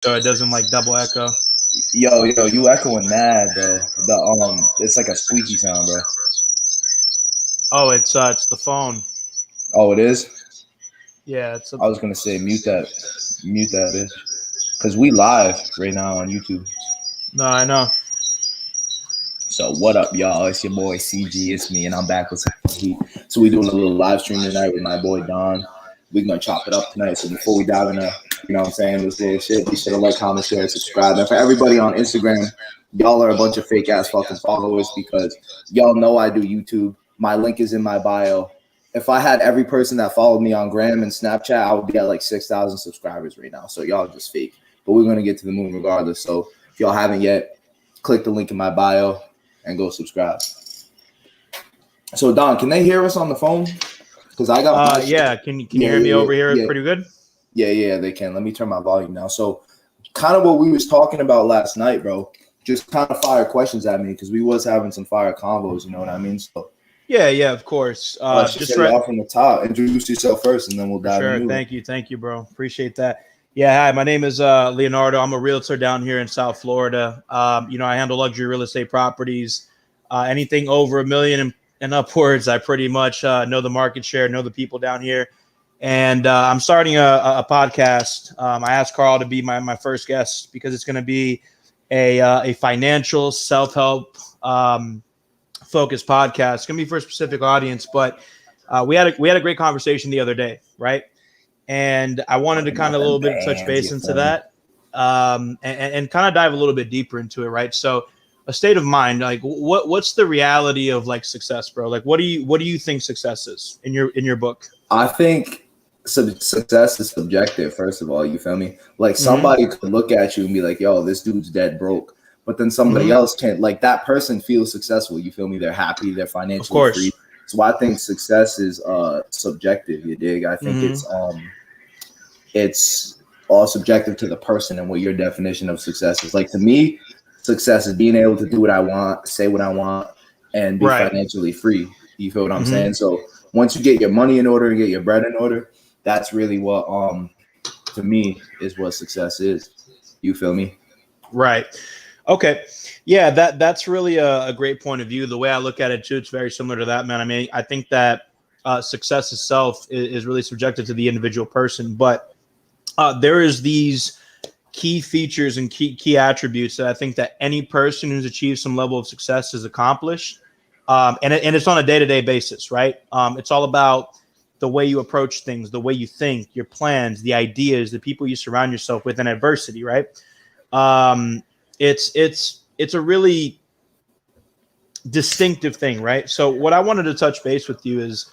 so it doesn't like double echo. Yo, you echoing mad, bro. It's like a squeaky sound, bro. Oh, it's the phone. Oh, it is? Yeah, I was gonna say mute that bitch. Cause we live right now on YouTube. No, I know. So what up, y'all? It's your boy CG. It's me, and I'm back with some heat. So we doing a little live stream tonight with my boy Don. We're gonna chop it up tonight. So before we dive into, you know what I'm saying, this little shit, be sure to like, comment, share, and subscribe. And for everybody on Instagram, y'all are a bunch of fake ass fucking followers because y'all know I do YouTube. My link is in my bio. If I had every person that followed me on Gram and Snapchat, I would be at like 6,000 subscribers right now. So y'all are just fake. But we're gonna get to the moon regardless. So if y'all haven't yet, click the link in my bio and go subscribe. So Don, can they hear us on the phone? Because I got yeah. Can you hear me over here? Yeah. Pretty good. Yeah, they can. Let me turn my volume down. So, kind of what we was talking about last night, bro. Just kind of fire questions at me because we was having some fire combos. You know what I mean? So. Yeah, of course. Just right off from the top. Introduce yourself first, and then we'll dive into it. Thank you, bro. Appreciate that. Yeah, hi. My name is Leonardo. I'm a realtor down here in South Florida. I handle luxury real estate properties. Anything over $1 million and upwards, I pretty much know the market share, know the people down here. And I'm starting a podcast. I asked Carl to be my first guest because it's going to be a financial self-help focused podcast. It's going to be for a specific audience, but we had a great conversation the other day, right? And I wanted to kind of a little bit touch base into that and kind of dive a little bit deeper into it, right? So a state of mind, like what's the reality of like success, bro? Like what do you think success is in your book? I think success is subjective, first of all, you feel me? Like somebody could look at you and be like, yo, this dude's dead broke. But then somebody else can't, like that person feels successful, you feel me? They're happy, they're financially free. So I think success is subjective, you dig? I think it's all subjective to the person and what your definition of success is. Like to me, success is being able to do what I want, say what I want, and be financially free. You feel what I'm saying? So once you get your money in order and get your bread in order, that's really what to me is what success is. You feel me? Right. Okay. Yeah, that's really a great point of view. The way I look at it too, it's very similar to that, man. I mean, I think that success itself is really subjective to the individual person, but there is these key features and key attributes that I think that any person who's achieved some level of success has accomplished. And it's on a day-to-day basis, right? It's all about the way you approach things, the way you think, your plans, the ideas, the people you surround yourself with in adversity, right? It's a really distinctive thing, right? So what I wanted to touch base with you is,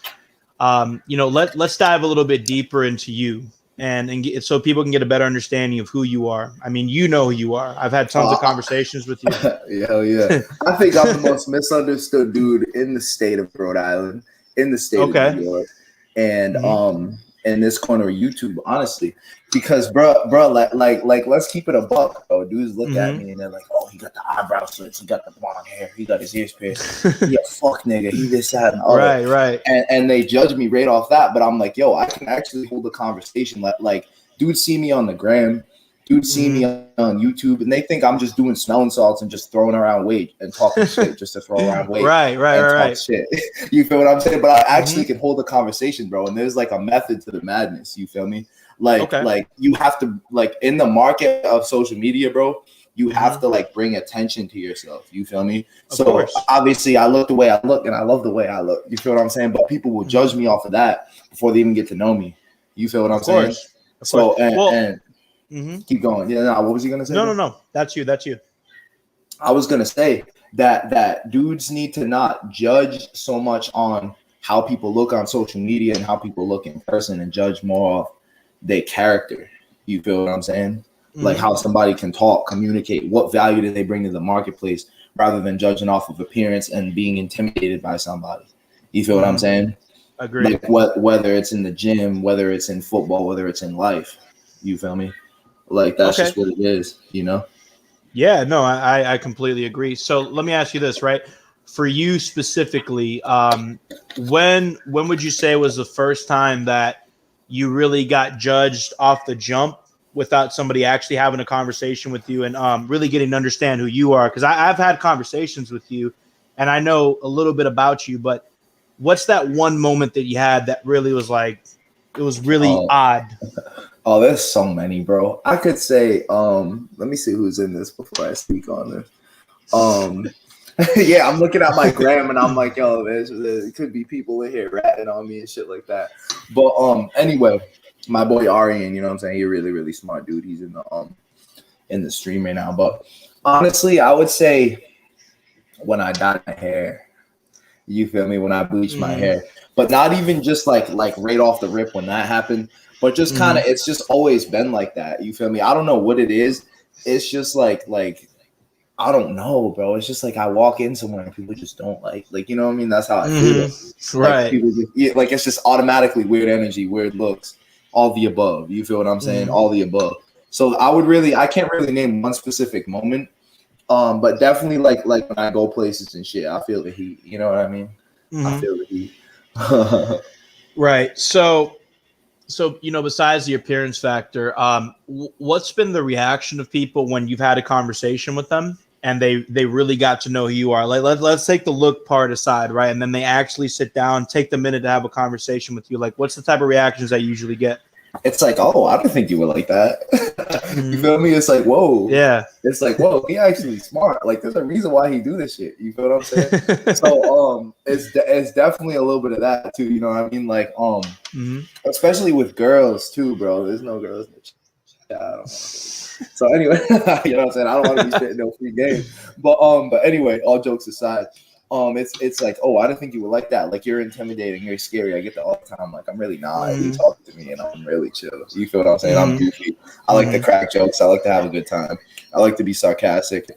let's dive a little bit deeper into you so people can get a better understanding of who you are. I mean, you know who you are. I've had tons of conversations with you. Hell yeah. I think I'm the most misunderstood dude in the state of Rhode Island, in the state of New York, and in this corner of YouTube, honestly. Because bro, like let's keep it a buck, bro. Dudes look at me and they're like, oh, he got the eyebrow slits, he got the blonde hair, he got his ears pierced, he a fuck nigga, he this, that, and other. Right. And they judge me right off that, but I'm like, yo, I can actually hold a conversation. Like dudes see me on the gram, dudes see me on YouTube, and they think I'm just doing smelling salts and just throwing around weight and talking shit just to throw around weight. Right. Talk shit. You feel what I'm saying? But I actually can hold a conversation, bro. And there's like a method to the madness. You feel me? Like you have to, like in the market of social media, bro, you have to like bring attention to yourself. You feel me? So obviously I look the way I look and I love the way I look. You feel what I'm saying? But people will judge me off of that before they even get to know me. You feel what I'm saying? So and keep going. Yeah, no, what was he gonna say? No. That's you. I was gonna say that dudes need to not judge so much on how people look on social media and how people look in person and judge more of their character. You feel what I'm saying? Like how somebody can talk, communicate, what value do they bring to the marketplace, rather than judging off of appearance and being intimidated by somebody. You feel what I'm saying? Agreed. Like whether it's in the gym, whether it's in football, whether it's in life. You feel me? Like that's just what it is, you know? Yeah, no, I completely agree. So let me ask you this, right? For you specifically, when would you say was the first time that you really got judged off the jump, without somebody actually having a conversation with you and really getting to understand who you are. Because I've had conversations with you, and I know a little bit about you. But what's that one moment that you had that really was like, it was really odd? Oh, there's so many, bro. I could say, let me see who's in this before I speak on this. Yeah, I'm looking at my gram and I'm like, yo, there could be people in here ratting on me and shit like that. But anyway, my boy Arian, you know what I'm saying? He's a really, really smart dude. He's in the stream right now. But honestly, I would say when I dyed my hair, you feel me? When I bleached my hair, but not even just like right off the rip when that happened, but just kind of, it's just always been like that. You feel me? I don't know what it is. It's just like I don't know, bro. It's just like I walk in somewhere and people just don't like, you know what I mean? That's how I feel. Right. Like people just, like it's just automatically weird energy, weird looks, all the above. You feel what I'm saying? All the above. So I can't really name one specific moment. But definitely like when I go places and shit, I feel the heat. You know what I mean? I feel the heat. Right. So besides the appearance factor, what's been the reaction of people when you've had a conversation with them and they really got to know who you are? Like let's take the look part aside, right? And then they actually sit down, take the minute to have a conversation with you. Like, what's the type of reactions I usually get? It's like, oh, I didn't think you were like that. You feel me? It's like, whoa. Yeah. It's like, whoa, he actually smart. Like, there's a reason why he do this shit. You feel what I'm saying? So, it's definitely a little bit of that too. You know what I mean? Like, especially with girls too, bro. There's no girls in the chat. I don't know. So anyway, you know what I'm saying? I don't want to be spitting no free game. But anyway, all jokes aside, it's like, oh, I didn't think you were like that. Like, you're intimidating, you're scary. I get that all the time. Like, I'm really not. You talk to me and I'm really chill. You feel what I'm saying? I'm goofy. I like to crack jokes. I like to have a good time. I like to be sarcastic.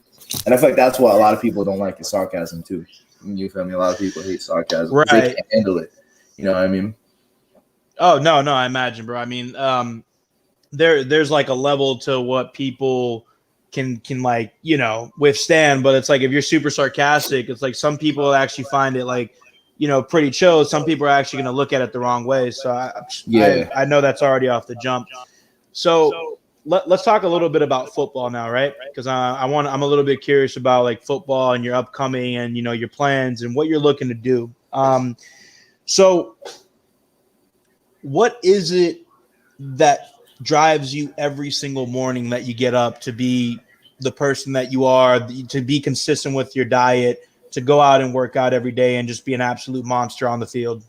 And I feel like that's what a lot of people don't like is sarcasm too. You feel me? A lot of people hate sarcasm. Right. They can't handle it. You know what I mean? Oh, no, I imagine, bro. I mean, there's like a level to what people can like, withstand, but it's like if you're super sarcastic, it's like some people actually find it like, pretty chill. Some people are actually going to look at it the wrong way. So I know that's already off the jump. So let's talk a little bit about football now, right? Because I'm a little bit curious about like football and your upcoming and your plans and what you're looking to do. So what is it that drives you every single morning that you get up to be the person that you are, to be consistent with your diet, to go out and work out every day and just be an absolute monster on the field?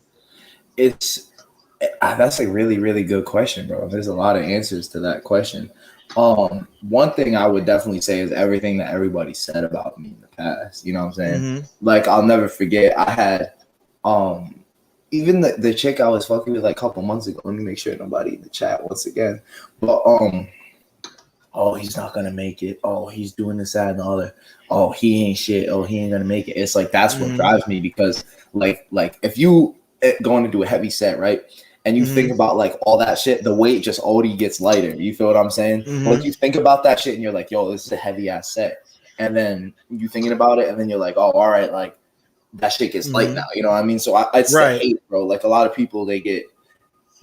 That's a really, really good question, bro. There's a lot of answers to that question. One thing I would definitely say is everything that everybody said about me in the past. You know what I'm saying? Like, I'll never forget. I had even the chick I was fucking with like a couple months ago. Let me make sure nobody in the chat once again. But oh, he's not gonna make it. Oh, he's doing this, that, and the other. Oh, he ain't shit. Oh, he ain't gonna make it. It's like that's what drives me, because like if you going to do a heavy set, right? And you think about like all that shit, the weight just already gets lighter. You feel what I'm saying? Like, you think about that shit and you're like, yo, this is a heavy ass set. And then you thinking about it and then you're like, oh, all right, like that shit gets light now. You know what I mean? So it's the hate, bro. Like, a lot of people, they get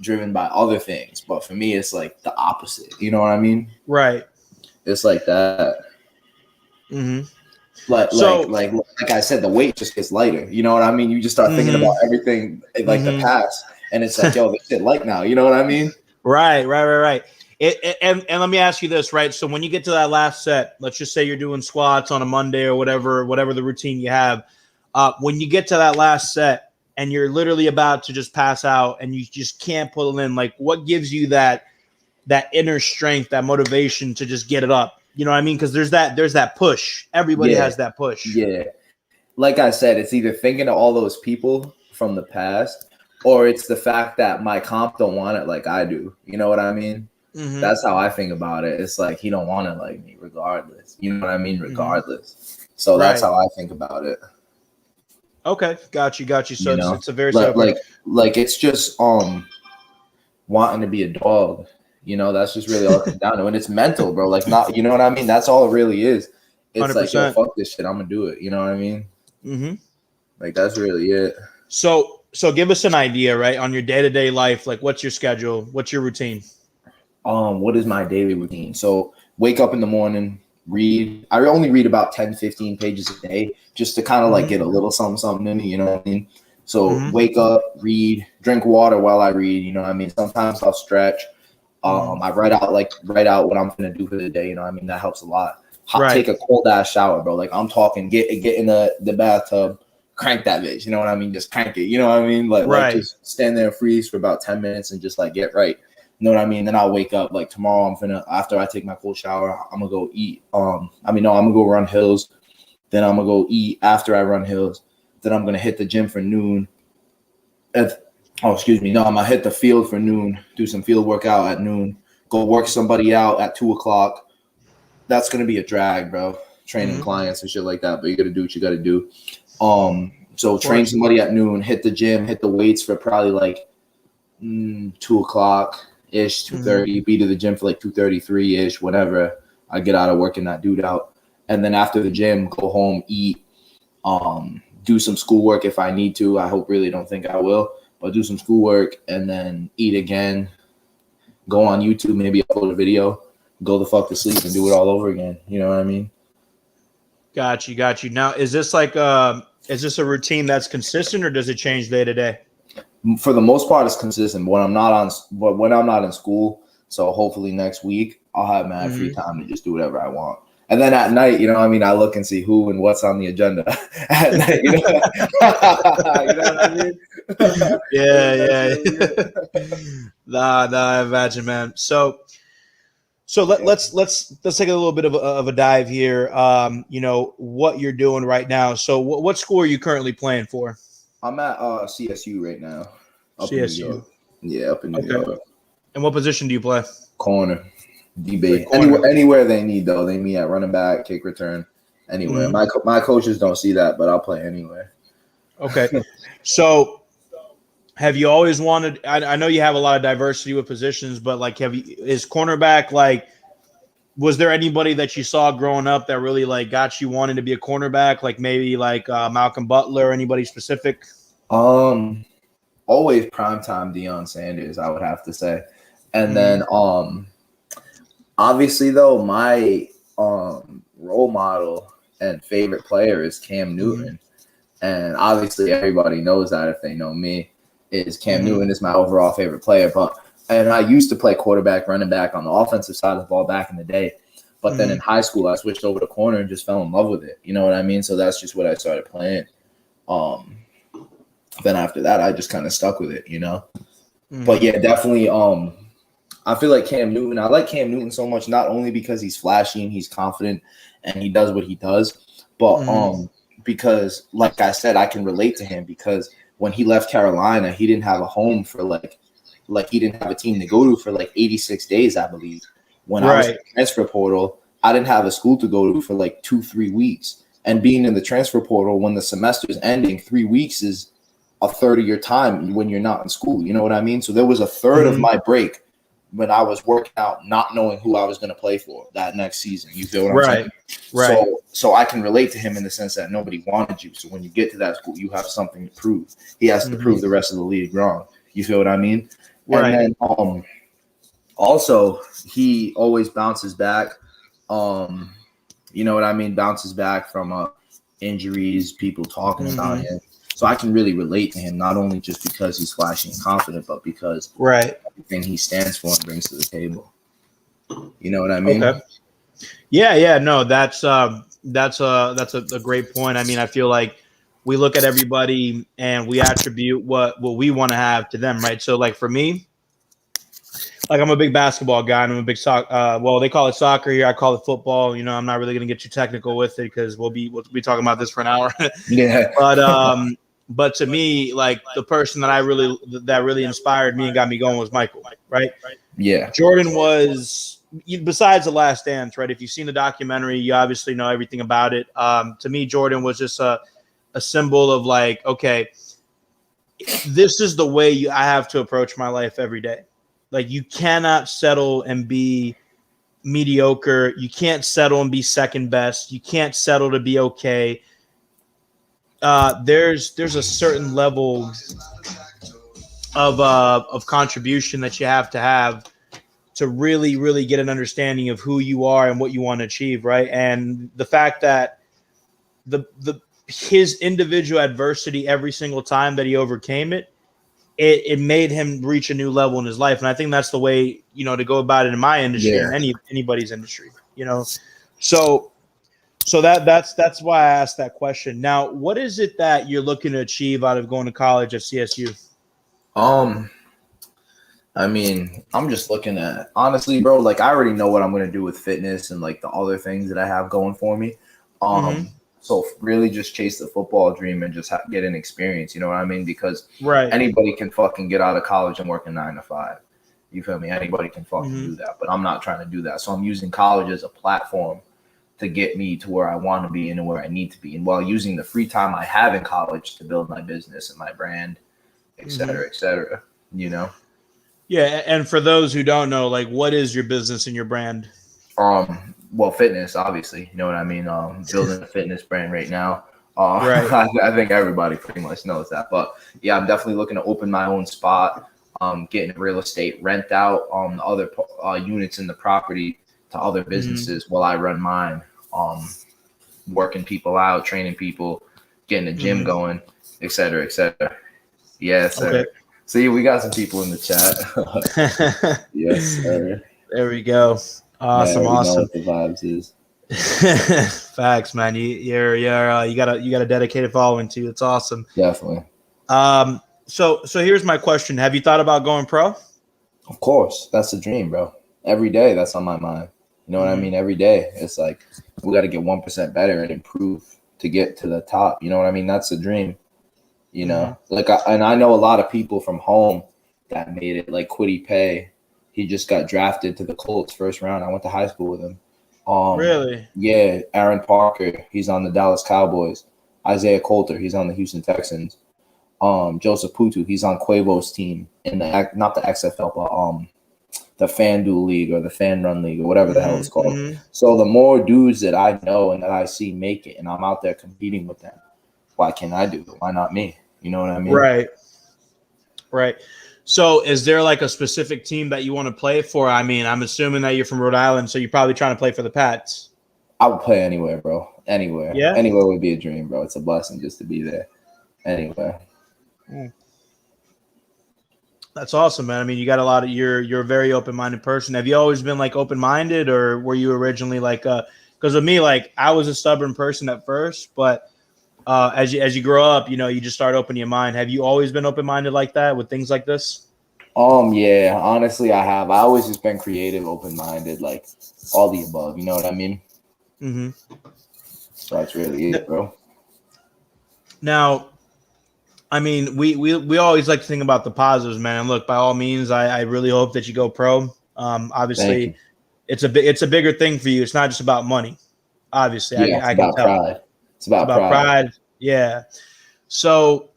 driven by other things, but for me, it's like the opposite. You know what I mean? Right. It's like that. Like I said, the weight just gets lighter. You know what I mean? You just start thinking about everything like the past, and it's like, yo, this shit light now. You know what I mean? Right. And let me ask you this, right? So when you get to that last set, let's just say you're doing squats on a Monday or whatever the routine you have. When you get to that last set and you're literally about to just pass out and you just can't pull it in, like, what gives you that inner strength, that motivation to just get it up? You know what I mean? Because there's that push. Everybody has that push. Yeah. Like I said, it's either thinking of all those people from the past, or it's the fact that my comp don't want it like I do. You know what I mean? That's how I think about it. It's like he don't want it like me regardless. You know what I mean? Regardless. So that's how I think about it. Okay. Got you. So it's a very like it's just wanting to be a dog. You know, that's just really all it comes down to. And it's mental, bro. Like, not, you know what I mean? That's all it really is. It's 100%. Like, yo, fuck this shit, I'm gonna do it. You know what I mean? Like, that's really it. So give us an idea, right, on your day-to-day life. Like, what's your schedule? What's your routine? What is my daily routine? So wake up in the morning, read. I only read about 10, 15 pages a day just to kind of like get a little something in me, you know what I mean? So wake up, read, drink water while I read, you know what I mean? Sometimes I'll stretch. I write out what I'm gonna do for the day, you know what I mean? That helps a lot. Take a cold ass shower, bro. Like I'm talking, get in the bathtub, crank that bitch, you know what I mean? Just crank it, you know what I mean? Like just stand there and freeze for about 10 minutes and just like get right. You know what I mean? Then I'll wake up like tomorrow. After I take my cold shower, I'm gonna go eat. I'm gonna go run hills. Then I'm gonna go eat after I run hills. Then I'm gonna hit the gym for noon. I'm gonna hit the field for noon. Do some field workout at noon. Go work somebody out at 2:00. That's gonna be a drag, bro. Training clients and shit like that. But you gotta do what you gotta do. So train somebody at noon. Hit the gym. Hit the weights for probably like 2:00. Ish, 2:30, be to the gym for like 2:33 ish, whatever. I get out of working that dude out, and then after the gym, go home, eat, do some schoolwork if I need to. I don't think I will, but do some schoolwork and then eat again. Go on YouTube, maybe upload a video, go the fuck to sleep, and do it all over again. You know what I mean? Got you. Now, is this a routine that's consistent, or does it change day to day? For the most part, it's consistent. When I'm not in school, so hopefully next week I'll have mad free time to just do whatever I want. And then at night, you know what I mean, I look and see who and what's on the agenda at night. You know, you know what I mean? Yeah. Nah, I imagine, man. So let's take a little bit of a dive here. What you're doing right now. So what school are you currently playing for? I'm at CSU right now. Up CSU. In New York. Yeah, up in New York. And what position do you play? Corner. DB. Anywhere they need, though. They meet at running back, kick return, anywhere. My coaches don't see that, but I'll play anywhere. Okay. So have you always wanted – I know you have a lot of diversity with positions, but like is cornerback like – was there anybody that you saw growing up that really like got you wanting to be a cornerback? Like maybe like Malcolm Butler, anybody specific? Always primetime Deion Sanders, I would have to say. And then obviously though, my role model and favorite player is Cam Newton. And obviously everybody knows that if they know me, is Cam Newton is my overall favorite player. And I used to play quarterback, running back on the offensive side of the ball back in the day. But then in high school, I switched over to corner and just fell in love with it. You know what I mean? So that's just what I started playing. Then after that, I just kind of stuck with it, you know? But yeah, definitely. I feel like Cam Newton. I like Cam Newton so much, not only because he's flashy and he's confident and he does what he does, but because, like I said, I can relate to him because when he left Carolina, he didn't have a home for like he didn't have a team to go to for like 86 days, I believe. When I was in the transfer portal, I didn't have a school to go to for like 2-3 weeks. And being in the transfer portal when the semester's ending, 3 weeks is a third of your time when you're not in school. You know what I mean? So there was a third of my break when I was working out, not knowing who I was going to play for that next season. You feel what I'm saying? Right. So I can relate to him in the sense that nobody wanted you. So when you get to that school, you have something to prove. He has to prove the rest of the league wrong. You feel what I mean? Right. And then also he always bounces back. You know what I mean? Bounces back from injuries, people talking about him. So I can really relate to him, not only just because he's flashy and confident, but because everything he stands for and brings to the table. You know what I mean? Okay. Yeah. No, that's a great point. I mean, I feel like we look at everybody and we attribute what we want to have to them, right? So, like for me, like I'm a big basketball guy and I'm a big soccer. Well, they call it soccer here. I call it football. You know, I'm not really going to get you technical with it because we'll be talking about this for an hour. Yeah. But to me, like the person that really inspired me and got me going was Michael, right? Yeah. Jordan was, besides The Last Dance, right? If you've seen the documentary, you obviously know everything about it. To me, Jordan was just a symbol of like, okay, this is the way I have to approach my life every day. Like you cannot settle and be mediocre. You can't settle and be second best. You can't settle to be okay. There's a certain level of contribution that you have really, really get an understanding of who you are and what you want to achieve, right? And the fact that his individual adversity every single time that he overcame it made him reach a new level in his life. And I think that's the way, to go about it in my industry and anybody's industry, So that's why I asked that question. Now, what is it that you're looking to achieve out of going to college at CSU? I mean, I'm just looking at, honestly, bro, like I already know what I'm going to do with fitness and like the other things that I have going for me. So really just chase the football dream and just get an experience. You know what I mean? Because anybody can fucking get out of college and work a 9 to 5. You feel me? Anybody can fucking do that, but I'm not trying to do that. So I'm using college as a platform to get me to where I want to be and where I need to be. And while using the free time I have in college to build my business and my brand, et cetera, Yeah. And for those who don't know, like, what is your business and your brand? Well, fitness, obviously, you know what I mean? Building a fitness brand right now. I think everybody pretty much knows that, but yeah, I'm definitely looking to open my own spot, getting real estate, rent out the other units in the property to other businesses while I run mine, working people out, training people, getting a gym going, et cetera, et cetera. Yes, sir. Okay. See, we got some people in the chat. Yes, sir. There we go. Awesome. Know what the vibes is. Facts, man. You got a dedicated following too. It's awesome. Definitely. So here's my question. Have you thought about going pro? Of course. That's the dream, bro. Every day that's on my mind. You know what I mean? Every day it's like we got to get 1% better and improve to get to the top. You know what I mean? That's the dream. And I know a lot of people from home that made it, like Quiddy Pay. He just got drafted to the Colts first round. I went to high school with him. Really? Yeah. Aaron Parker, he's on the Dallas Cowboys. Isaiah Coulter, he's on the Houston Texans. Joseph Putu, he's on Quavo's team in not the XFL, but the FanDuel League or the Fan Run League or whatever the hell it's called. So the more dudes that I know and that I see make it, and I'm out there competing with them, why can't I do it? Why not me? You know what I mean? Right. So is there like a specific team that you want to play for? I mean, I'm assuming that you're from Rhode Island, so you're probably trying to play for the Pats. I would play anywhere, bro. Anywhere. Yeah. Anywhere would be a dream, bro. It's a blessing just to be there. Anywhere. That's awesome, man. I mean, you got a lot of you're a very open-minded person. Have you always been like open-minded, or were you originally like because with me, like I was a stubborn person at first, but as you grow up, you just start opening your mind. Have you always been open-minded like that with things like this? Yeah, honestly, I have. I always just been creative, open-minded, like all the above. You know what I mean? So that's really it, bro. Now, I mean, we always like to think about the positives, man. And look, by all means, I really hope that you go pro. Obviously, it's a bigger thing for you. It's not just about money. Obviously, yeah, I can tell. Pride. It's about pride. Yeah. So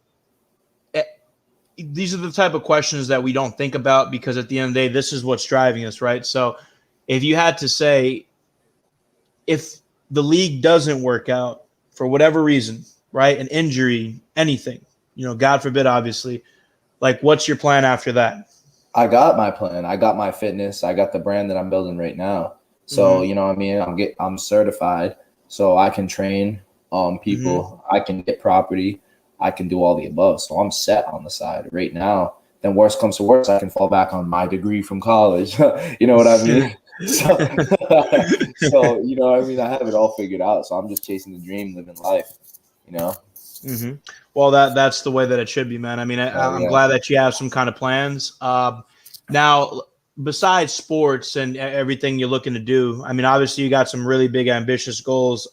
these are the type of questions that we don't think about because at the end of the day, this is what's driving us, right? So if you had to say, if the league doesn't work out for whatever reason, right? An injury, anything, God forbid, obviously, like what's your plan after that? I got my plan. I got my fitness. I got the brand that I'm building right now. So, you know what I mean? I'm certified so I can train people. I can get property. I can do all the above. So I'm set on the side right now. Then worst comes to worst, I can fall back on my degree from college. You know what I mean? So you know what I mean? I have it all figured out. So I'm just chasing the dream, living life, Well, that's the way that it should be, man. I mean, I'm glad that you have some kind of plans. Now, besides sports and everything you're looking to do, I mean, obviously you got some really big, ambitious goals.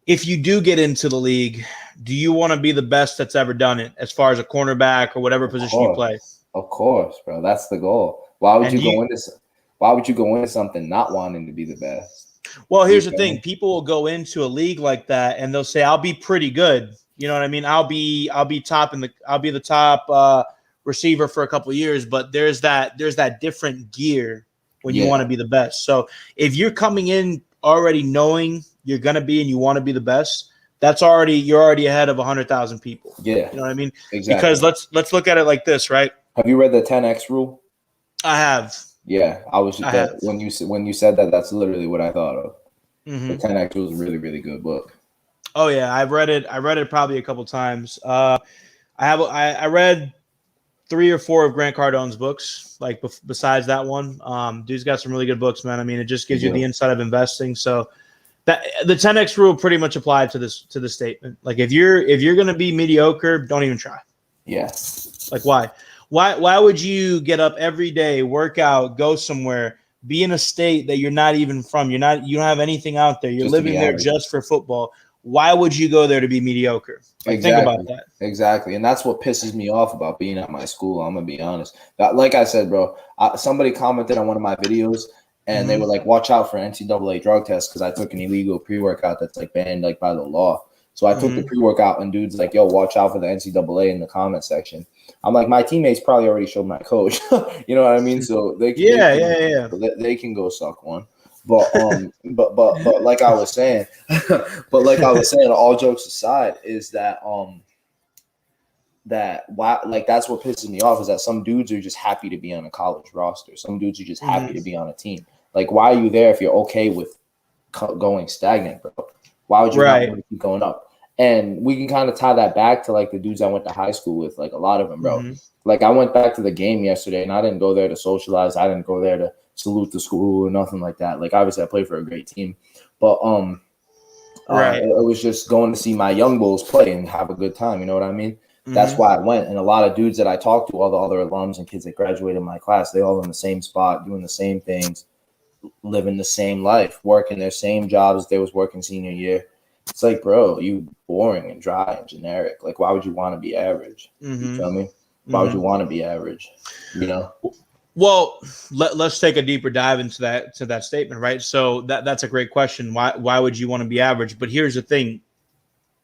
If you do get into the league, do you want to be the best that's ever done it as far as a cornerback or whatever position you play? Of course, bro. That's the goal. Why would you go into something not wanting to be the best? Well, here's the thing. People will go into a league like that and they'll say, I'll be pretty good. You know what I mean? I'll be the top receiver for a couple of years, but there's that different gear when you want to be the best. So if you're coming in already knowing you're gonna be and you want to be the best, you're already ahead of 100,000 people. Yeah. You know what I mean? Exactly. Because let's look at it like this, right? Have you read the 10X rule? I have. Yeah, I was I have. when you said that, that's literally what I thought of. The Mm-hmm. 10X was a really, really good book. Oh yeah, I've read it. I read it probably a couple times. I read 3 or 4 of Grant Cardone's books. Like besides that one, dude's got some really good books, man. I mean, it just gives you the insight of investing. So that the 10X rule pretty much applied to this statement. Like if you're gonna be mediocre, don't even try. Yeah. Like why? Why would you get up every day, work out, go somewhere, be in a state that you're not even from? You don't have anything out there. You're Just to living be there average. just for football. Why would you go there to be mediocre? Like, Exactly. think about that. Exactly. And that's what pisses me off about being at my school. I'm gonna be honest. Like I said, bro, somebody commented on one of my videos and they were like, watch out for NCAA drug tests because I took an illegal pre-workout that's like banned like by the law. So I took the pre-workout and dude's like, yo, watch out for the NCAA in the comment section. I'm like, my teammates probably already showed my coach. You know what I mean? So they can go suck one. But but like I was saying, all jokes aside, is that that's what pisses me off is that some dudes are just happy to be on a college roster. Some dudes are just happy to be on a team. Like, why are you there if you're okay with going stagnant, bro? Why would you not want to keep going up? And we can kind of tie that back to like the dudes I went to high school with, like a lot of them, bro. Like I went back to the game yesterday and I didn't go there to socialize. I didn't go there to salute the school or nothing like that. Like obviously I played for a great team, but it was just going to see my young bulls play and have a good time. You know what I mean? That's why I went. And a lot of dudes that I talked to, all the other alums and kids that graduated my class, they all in the same spot, doing the same things, living the same life, working their same jobs they was working senior year. It's like, bro, you boring and dry and generic. Like, why would you want to be average? You feel me? Why would you want to be average? You know? Well, let's take a deeper dive into that statement, right? So that's a great question. Why would you want to be average? But here's the thing.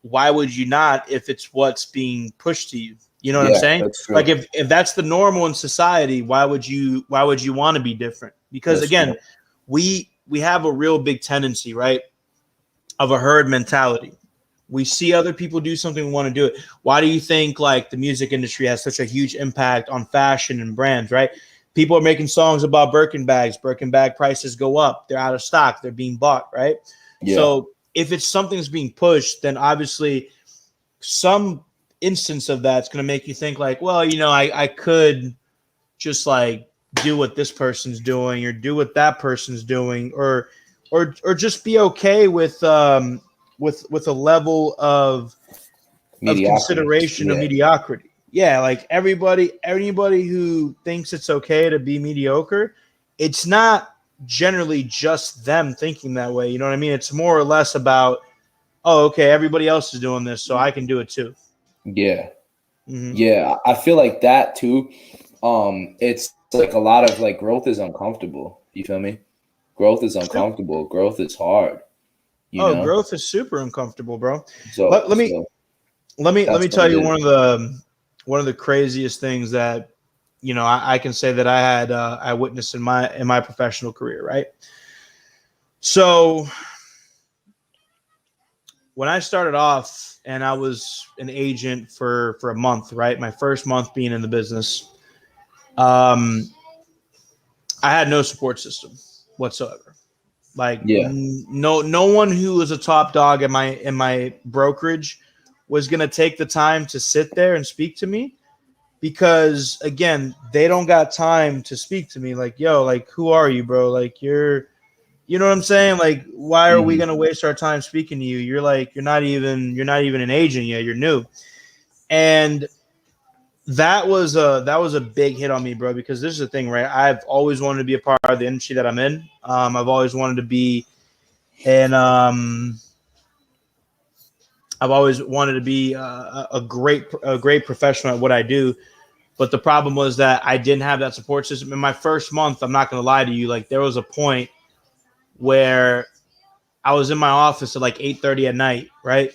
Why would you not if it's what's being pushed to you? You know what I'm saying? Like if that's the normal in society, why would you want to be different? Because again, we have a real big tendency, right, of a herd mentality. We see other people do something, we want to do it. Why do you think like the music industry has such a huge impact on fashion and brands, right? People are making songs about Birkin bags. Birkin bag prices go up. They're out of stock. They're being bought, right? Yeah. So if it's something that's being pushed, then obviously some instance of that's going to make you think like, well, you know, I could just like do what this person's doing or do what that person's doing or just be okay with a level of consideration of mediocrity. Yeah, like anybody who thinks it's okay to be mediocre, it's not generally just them thinking that way. You know what I mean? It's more or less about, oh, okay, everybody else is doing this, so I can do it too. Yeah. Yeah, I feel like that too. It's like a lot of like growth is uncomfortable. You feel me? Growth is uncomfortable. Growth is hard. You know? Growth is super uncomfortable, bro. So let me tell you one of the craziest things that, you know, I can say that I witnessed in my professional career, right? So when I started off and I was an agent for a month, right? My first month being in the business, I had no support system whatsoever. Like no one who was a top dog in my brokerage was going to take the time to sit there and speak to me, because again, they don't got time to speak to me. Like, yo, like, who are you, bro? Like, you know what I'm saying? Like, why are we going to waste our time speaking to you? You're not even an agent yet. You're new. And that was a big hit on me, bro, because this is the thing, right? I've always wanted to be a part of the industry that I'm in. I've always wanted to be a great professional at what I do. But the problem was that I didn't have that support system. In my first month, I'm not going to lie to you, like there was a point where I was in my office at like 8:30 at night, right?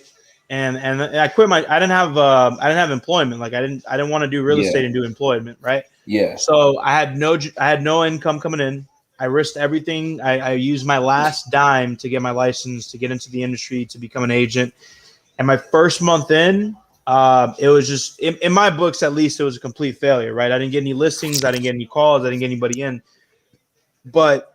And I quit I didn't have employment. Like I didn't want to do real estate and do employment, right? Yeah. So I had no income coming in. I risked everything. I used my last dime to get my license, to get into the industry, to become an agent. And my first month in, it was just in my books, at least, it was a complete failure, right? I didn't get any listings. I didn't get any calls. I didn't get anybody in. But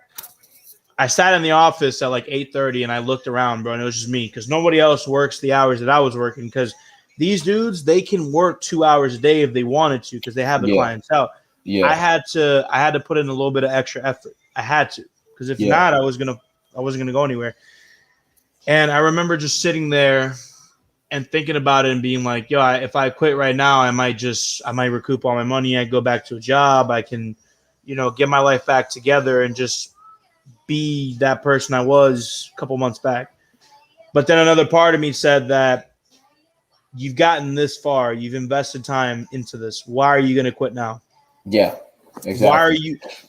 I sat in the office at like 8:30 and I looked around, bro, and it was just me because nobody else works the hours that I was working. Because these dudes, they can work 2 hours a day if they wanted to because they have the clientele. Yeah. I had to put in a little bit of extra effort. I had to, because if not, I wasn't gonna go anywhere. And I remember just sitting there and thinking about it and being like, yo, if I quit right now, I might recoup all my money. I go back to a job. I can, get my life back together and just be that person I was a couple months back. But then another part of me said that you've gotten this far. You've invested time into this. Why are you going to quit now? Yeah, exactly.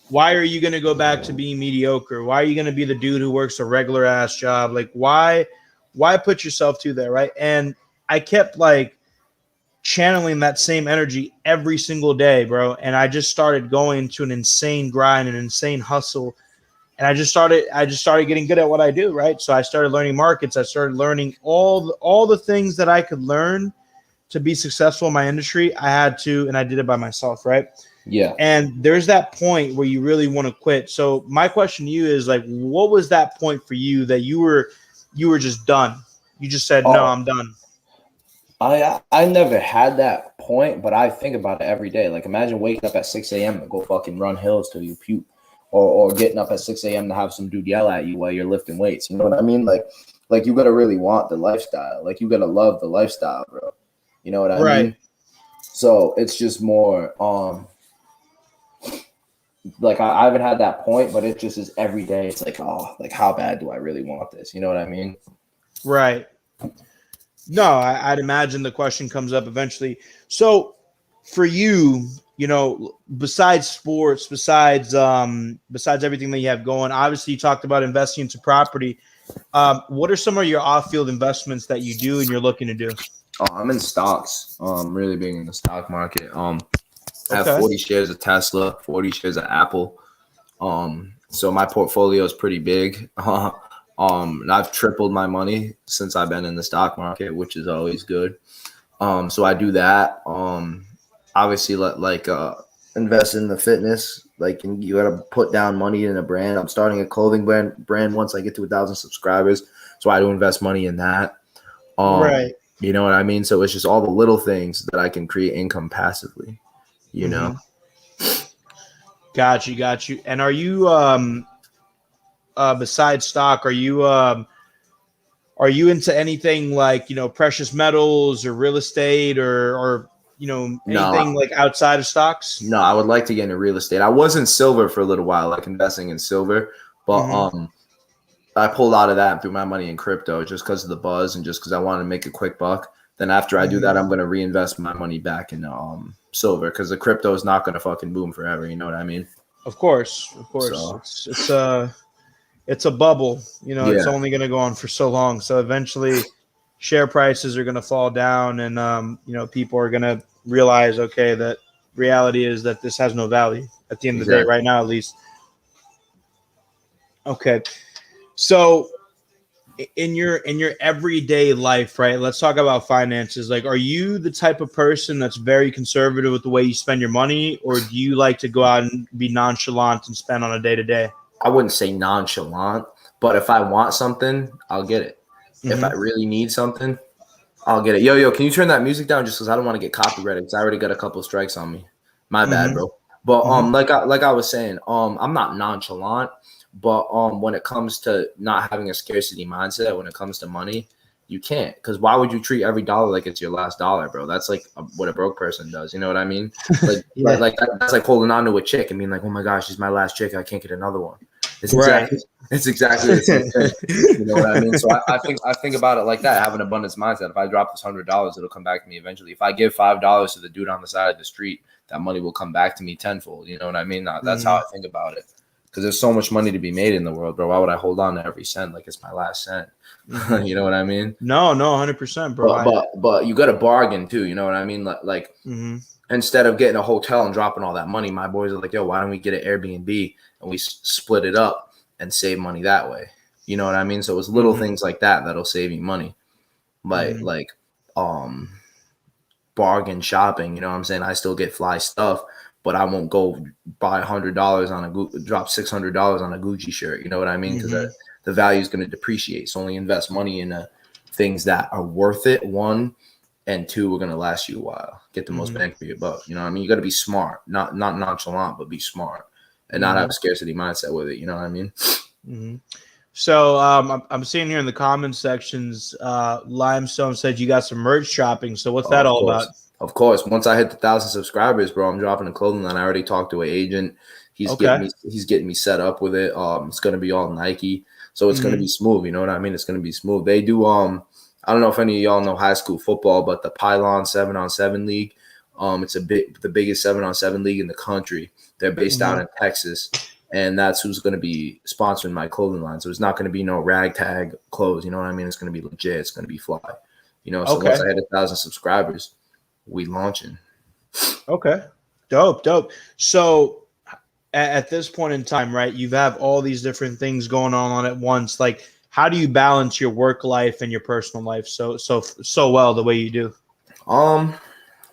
Why are you going to go back to being mediocre? Why are you going to be the dude who works a regular ass job? Like, why put yourself to there, right? And I kept like channeling that same energy every single day, bro. And I just started going to an insane grind, an insane hustle. And I just started getting good at what I do, right? So I started learning markets. I started learning all the things that I could learn to be successful in my industry. I had to, and I did it by myself, right? Yeah. And there's that point where you really want to quit. So my question to you is like, what was that point for you that you were just done? You just said, no, I'm done. I never had that point, but I think about it every day. Like, imagine waking up at 6 a.m. to go fucking run hills till you puke. Or getting up at 6 a.m. to have some dude yell at you while you're lifting weights. You know what I mean? Like you gotta really want the lifestyle. Like, you gotta love the lifestyle, bro. You know what I mean? So it's just more like I haven't had that point, but it just is every day. It's like, oh, like, how bad do I really want this? You know what I mean? Right. No, I'd imagine the question comes up eventually. So for you, besides sports, besides everything that you have going, obviously you talked about investing into property. What are some of your off-field investments that you do and you're looking to do? Oh, I'm in stocks. Really big in the stock market. I have 40 shares of Tesla, 40 shares of Apple. So my portfolio is pretty big. And I've tripled my money since I've been in the stock market, which is always good. So I do that. Obviously, invest in the fitness. Like, you got to put down money in a brand. I'm starting a clothing brand once I get to 1,000 subscribers. So I do invest money in that. Right. You know what I mean? So it's just all the little things that I can create income passively, you know? Got you. And are you, besides stock, are you into anything like, precious metals or real estate or anything like outside of stocks? No, I would like to get into real estate. I was in silver for a little while, like investing in silver, but I pulled out of that and threw my money in crypto just because of the buzz and just because I wanted to make a quick buck. Then after I do that, I'm going to reinvest my money back in silver, because the crypto is not going to fucking boom forever. You know what I mean? Of course. So, it's a bubble. It's only going to go on for so long. So eventually share prices are going to fall down and, people are going to realize, okay, that reality is that this has no value at the end of the day, right now, at least. Okay. So in your everyday life, right? Let's talk about finances. Like, are you the type of person that's very conservative with the way you spend your money, or do you like to go out and be nonchalant and spend on a day to day? I wouldn't say nonchalant, but if I want something, I'll get it. If I really need something, I'll get it. Yo, can you turn that music down just because I don't want to get copyrighted, because I already got a couple of strikes on me. My bad, bro. But like I was saying, I'm not nonchalant, but when it comes to not having a scarcity mindset, when it comes to money, you can't. Because why would you treat every dollar like it's your last dollar, bro? That's like what a broke person does. You know what I mean? Like, like that's like holding on to a chick and being like, oh my gosh, she's my last chick. I can't get another one. It's exactly the same thing. You know what I mean? So I think about it like that. Have an abundance mindset. If I drop this $100, it'll come back to me eventually. If I give $5 to the dude on the side of the street, that money will come back to me tenfold. You know what I mean? That's how I think about it. Because there's so much money to be made in the world, bro. Why would I hold on to every cent like it's my last cent? You know what I mean? No, 100%, bro. But you got to bargain too. You know what I mean? Like instead of getting a hotel and dropping all that money, my boys are like, yo, why don't we get an Airbnb and we split it up and save money that way? You know what I mean? So it's little things like that that'll save you money. Like bargain shopping, you know what I'm saying? I still get fly stuff, but I won't go buy $100 on drop $600 on a Gucci shirt. You know what I mean? Because the value is going to depreciate. So only invest money in things that are worth it. One, and two, we're going to last you a while. Get the most bang for your buck. You know what I mean? You got to be smart, not nonchalant, but be smart and not have a scarcity mindset with it. You know what I mean? So I'm seeing here in the comments sections, Limestone said you got some merch shopping. So what's that all about? Of course. Once I hit the 1,000 subscribers, bro, I'm dropping a clothing line. I already talked to an agent. He's getting me set up with it. It's gonna be all Nike, so it's gonna be smooth. You know what I mean? It's gonna be smooth. They do I don't know if any of y'all know high school football, but the Pylon 7-on-7 league, it's the biggest 7-on-7 league in the country. They're based out in Texas, and that's who's going to be sponsoring my clothing line. So it's not going to be no ragtag clothes. You know what I mean? It's going to be legit. It's going to be fly. You know, so once I hit 1,000 subscribers, we launching. Okay, dope. So at this point in time, right, you have all these different things going on at once. Like, how do you balance your work life and your personal life so well the way you do?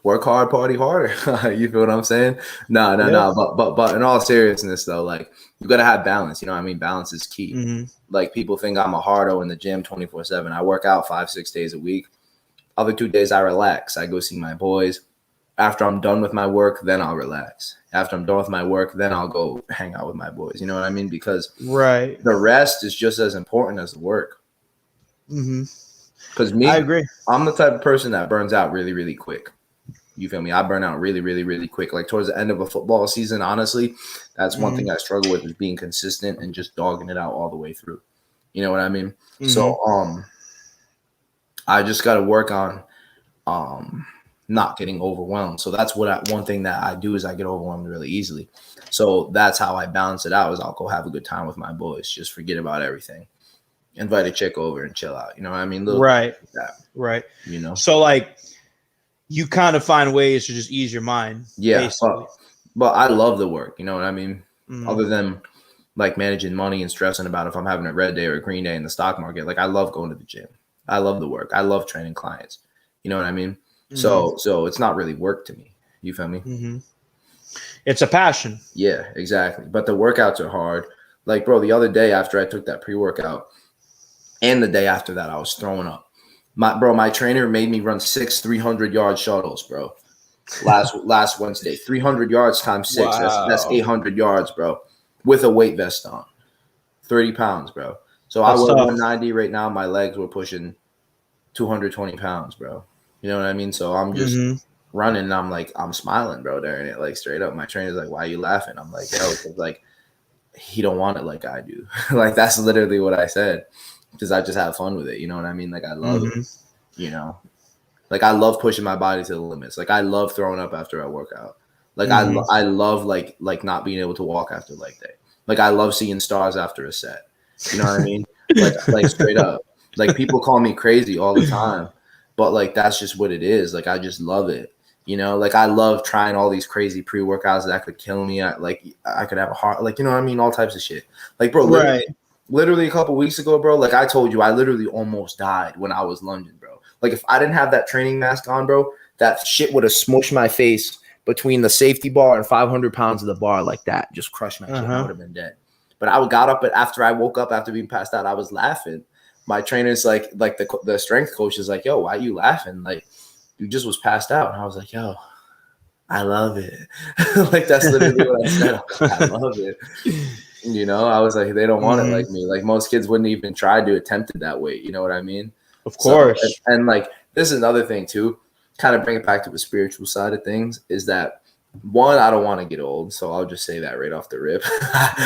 Work hard, party harder. You feel what I'm saying? No. But in all seriousness, though, like, you gotta have balance. You know what I mean? Balance is key. Like, people think I'm a hardo in the gym 24/7. I work out 5-6 days a week. Other 2 days I relax. I go see my boys. After I'm done with my work, then I'll relax. After I'm done with my work, then I'll go hang out with my boys. You know what I mean? Because the rest is just as important as the work. Because I agree. I'm the type of person that burns out really, really quick. You feel me? I burn out really, really, really quick. Like, towards the end of a football season, honestly, that's one thing I struggle with, is being consistent and just dogging it out all the way through. You know what I mean? So I just got to work on not getting overwhelmed. So that's one thing that I do, is I get overwhelmed really easily. So that's how I balance it out, is I'll go have a good time with my boys, just forget about everything, invite a chick over and chill out. You know what I mean? Right. Right. You know? So, like, you kind of find ways to just ease your mind. Yeah. But I love the work. You know what I mean? Other than like managing money and stressing about if I'm having a red day or a green day in the stock market, like, I love going to the gym. I love the work. I love training clients. You know what I mean? So it's not really work to me. You feel me? It's a passion. Yeah, exactly. But the workouts are hard. Like, bro, the other day after I took that pre-workout, and the day after that, I was throwing up. My trainer made me run 6 300-yard shuttles, bro. Last Wednesday, 300 yards times 6. Wow. That's 800 yards, bro, with a weight vest on, 30 pounds, bro. So that's I weigh 190 right now. My legs were pushing 220 pounds, bro. You know what I mean? So I'm just running, and I'm smiling, bro, during it, like, straight up. My trainer's like, "Why are you laughing?" I'm like, "Yo, 'cause, like, he don't want it like I do." Like, that's literally what I said, because I just have fun with it. You know what I mean? Like, I love it. You know, like, I love pushing my body to the limits. Like, I love throwing up after I work out. Like, I love like not being able to walk after leg day. Like, I love seeing stars after a set. You know what I mean? Like straight up. Like, people call me crazy all the time, but, like, that's just what it is. Like, I just love it. You know, like, I love trying all these crazy pre-workouts that could kill me. I could have a heart, like, you know what I mean? All types of shit. Like, bro, literally a couple weeks ago, bro, like, I told you, I literally almost died when I was lunging, bro. Like, if I didn't have that training mask on, bro, that shit would have smushed my face between the safety bar and 500 pounds of the bar like that. Just crushed my shit. I would have been dead. But I got up, after I woke up after being passed out, I was laughing. My trainer's like the strength coach is like, "Yo, why are you laughing? Like, you just was passed out." And I was like, "Yo, I love it." Like, that's literally what I said. I love it. You know, I was like, they don't want it like me. Like, most kids wouldn't even try to attempt it that way. You know what I mean? Of course. So, and like, this is another thing too, kind of bring it back to the spiritual side of things, is that, one, I don't want to get old. So I'll just say that right off the rip.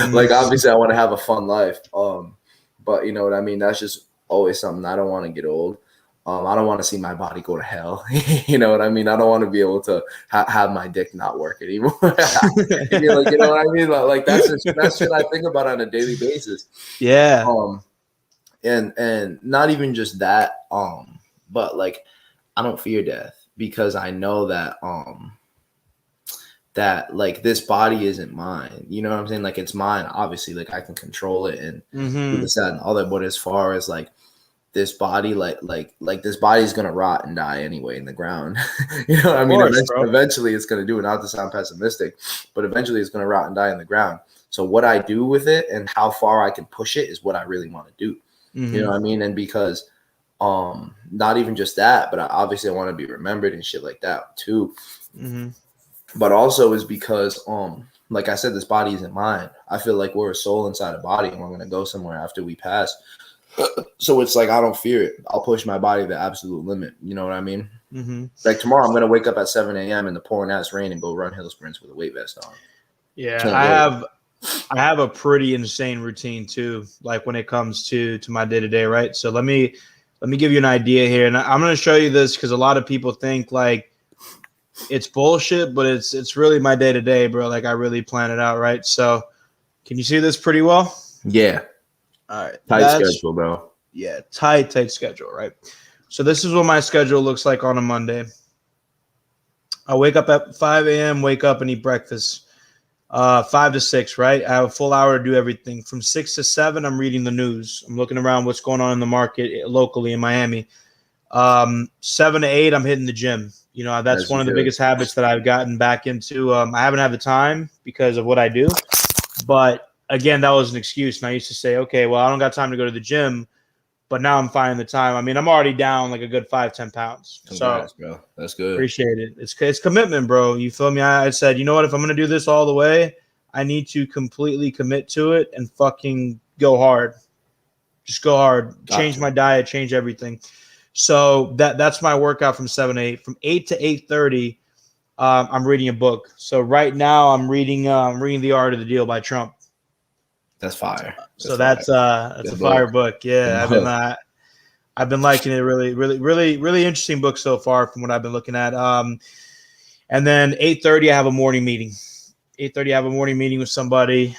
Like, obviously I want to have a fun life. But you know what I mean? That's just always something. I don't want to get old. I don't want to see my body go to hell. You know what I mean? I don't want to be able to have my dick not work anymore. You know what I mean? Like, that's shit I think about on a daily basis. Yeah. And not even just that, but, like, I don't fear death, because I know that like, this body isn't mine. You know what I'm saying? Like, it's mine, obviously. Like, I can control it and do this, that, and other. But as far as, like, this body, like this body is gonna rot and die anyway in the ground. You know what I mean? course, Eventually it's gonna do it. Not to sound pessimistic, but eventually it's gonna rot and die in the ground. So what I do with it and how far I can push it is what I really want to do. You know what I mean? And because not even just that, but obviously I want to be remembered and shit like that too. But also is because like I said, this body isn't mine. I feel like we're a soul inside a body, and we're gonna go somewhere after we pass. So it's like I don't fear it. I'll push my body to the absolute limit. You know what I mean? Like tomorrow, I'm gonna wake up at 7 a.m. in the pouring ass rain and go run hill sprints with a weight vest on. Yeah, I have a pretty insane routine too. Like when it comes to my day to day, right? So let me give you an idea here, and I'm gonna show you this because a lot of people think like it's bullshit, but it's really my day to day, bro. Like I really plan it out, right? So can you see this pretty well? Yeah. All right. Tight schedule, bro. Yeah, tight schedule, right? So this is what my schedule looks like on a Monday. I wake up at 5 a.m., wake up and eat breakfast. 5 to 6, right? I have a full hour to do everything. From 6 to 7, I'm reading the news. I'm looking around what's going on in the market locally in Miami. 7 to 8, I'm hitting the gym. You know, that's one of the biggest habits that I've gotten back into. I haven't had the time because of what I do. But again, that was an excuse. And I used to say, okay, well, I don't got time to go to the gym. But now I'm finding the time. I mean, I'm already down like a good 5-10 pounds. Congrats, bro. That's good. Appreciate it. It's commitment, bro. You feel me? I said, you know what? If I'm going to do this all the way, I need to completely commit to it and fucking go hard. Just go hard. Change my diet, change everything. So that's my workout from 7 to 8. From 8 to 8:30, I'm reading a book. So right now I'm reading The Art of the Deal by Trump. That's fire. That's a fire book. Yeah, I've been liking it. Really interesting book so far from what I've been looking at. And then 8:30 I have a morning meeting. 8:30 I have a morning meeting with somebody.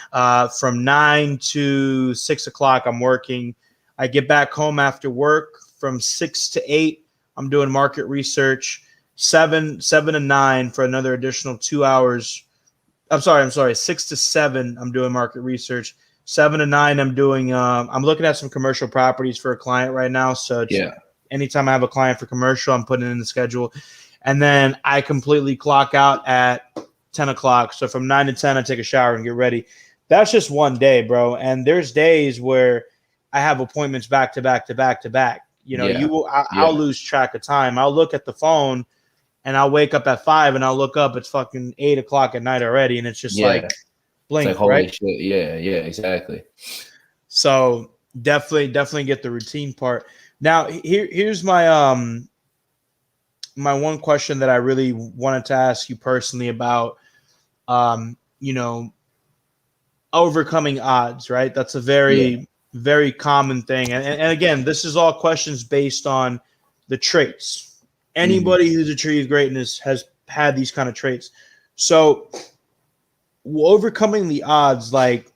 From 9 to 6 o'clock I'm working. I get back home after work. From 6 to 8 I'm doing market research. 7 to 9 for another additional 2 hours. I'm sorry. 6 to 7 I'm doing market research. 7 to 9 I'm doing I'm looking at some commercial properties for a client right now. So anytime I have a client for commercial, I'm putting it in the schedule. And then I completely clock out at 10 o'clock. So from 9 to 10 I take a shower and get ready. That's just one day, bro. And there's days where I have appointments back to back to back to back. You know, I'll lose track of time. I'll look at the phone and I'll wake up at 5 and I'll look up. It's fucking 8 o'clock at night already. And it's just like blink, it's like, holy right? shit. Yeah, exactly. So definitely get the routine part. Now here's my my one question that I really wanted to ask you personally about you know, overcoming odds, right? That's a very common thing. And again, this is all questions based on the traits. Anybody who's achieved greatness has had these kind of traits. So overcoming the odds, like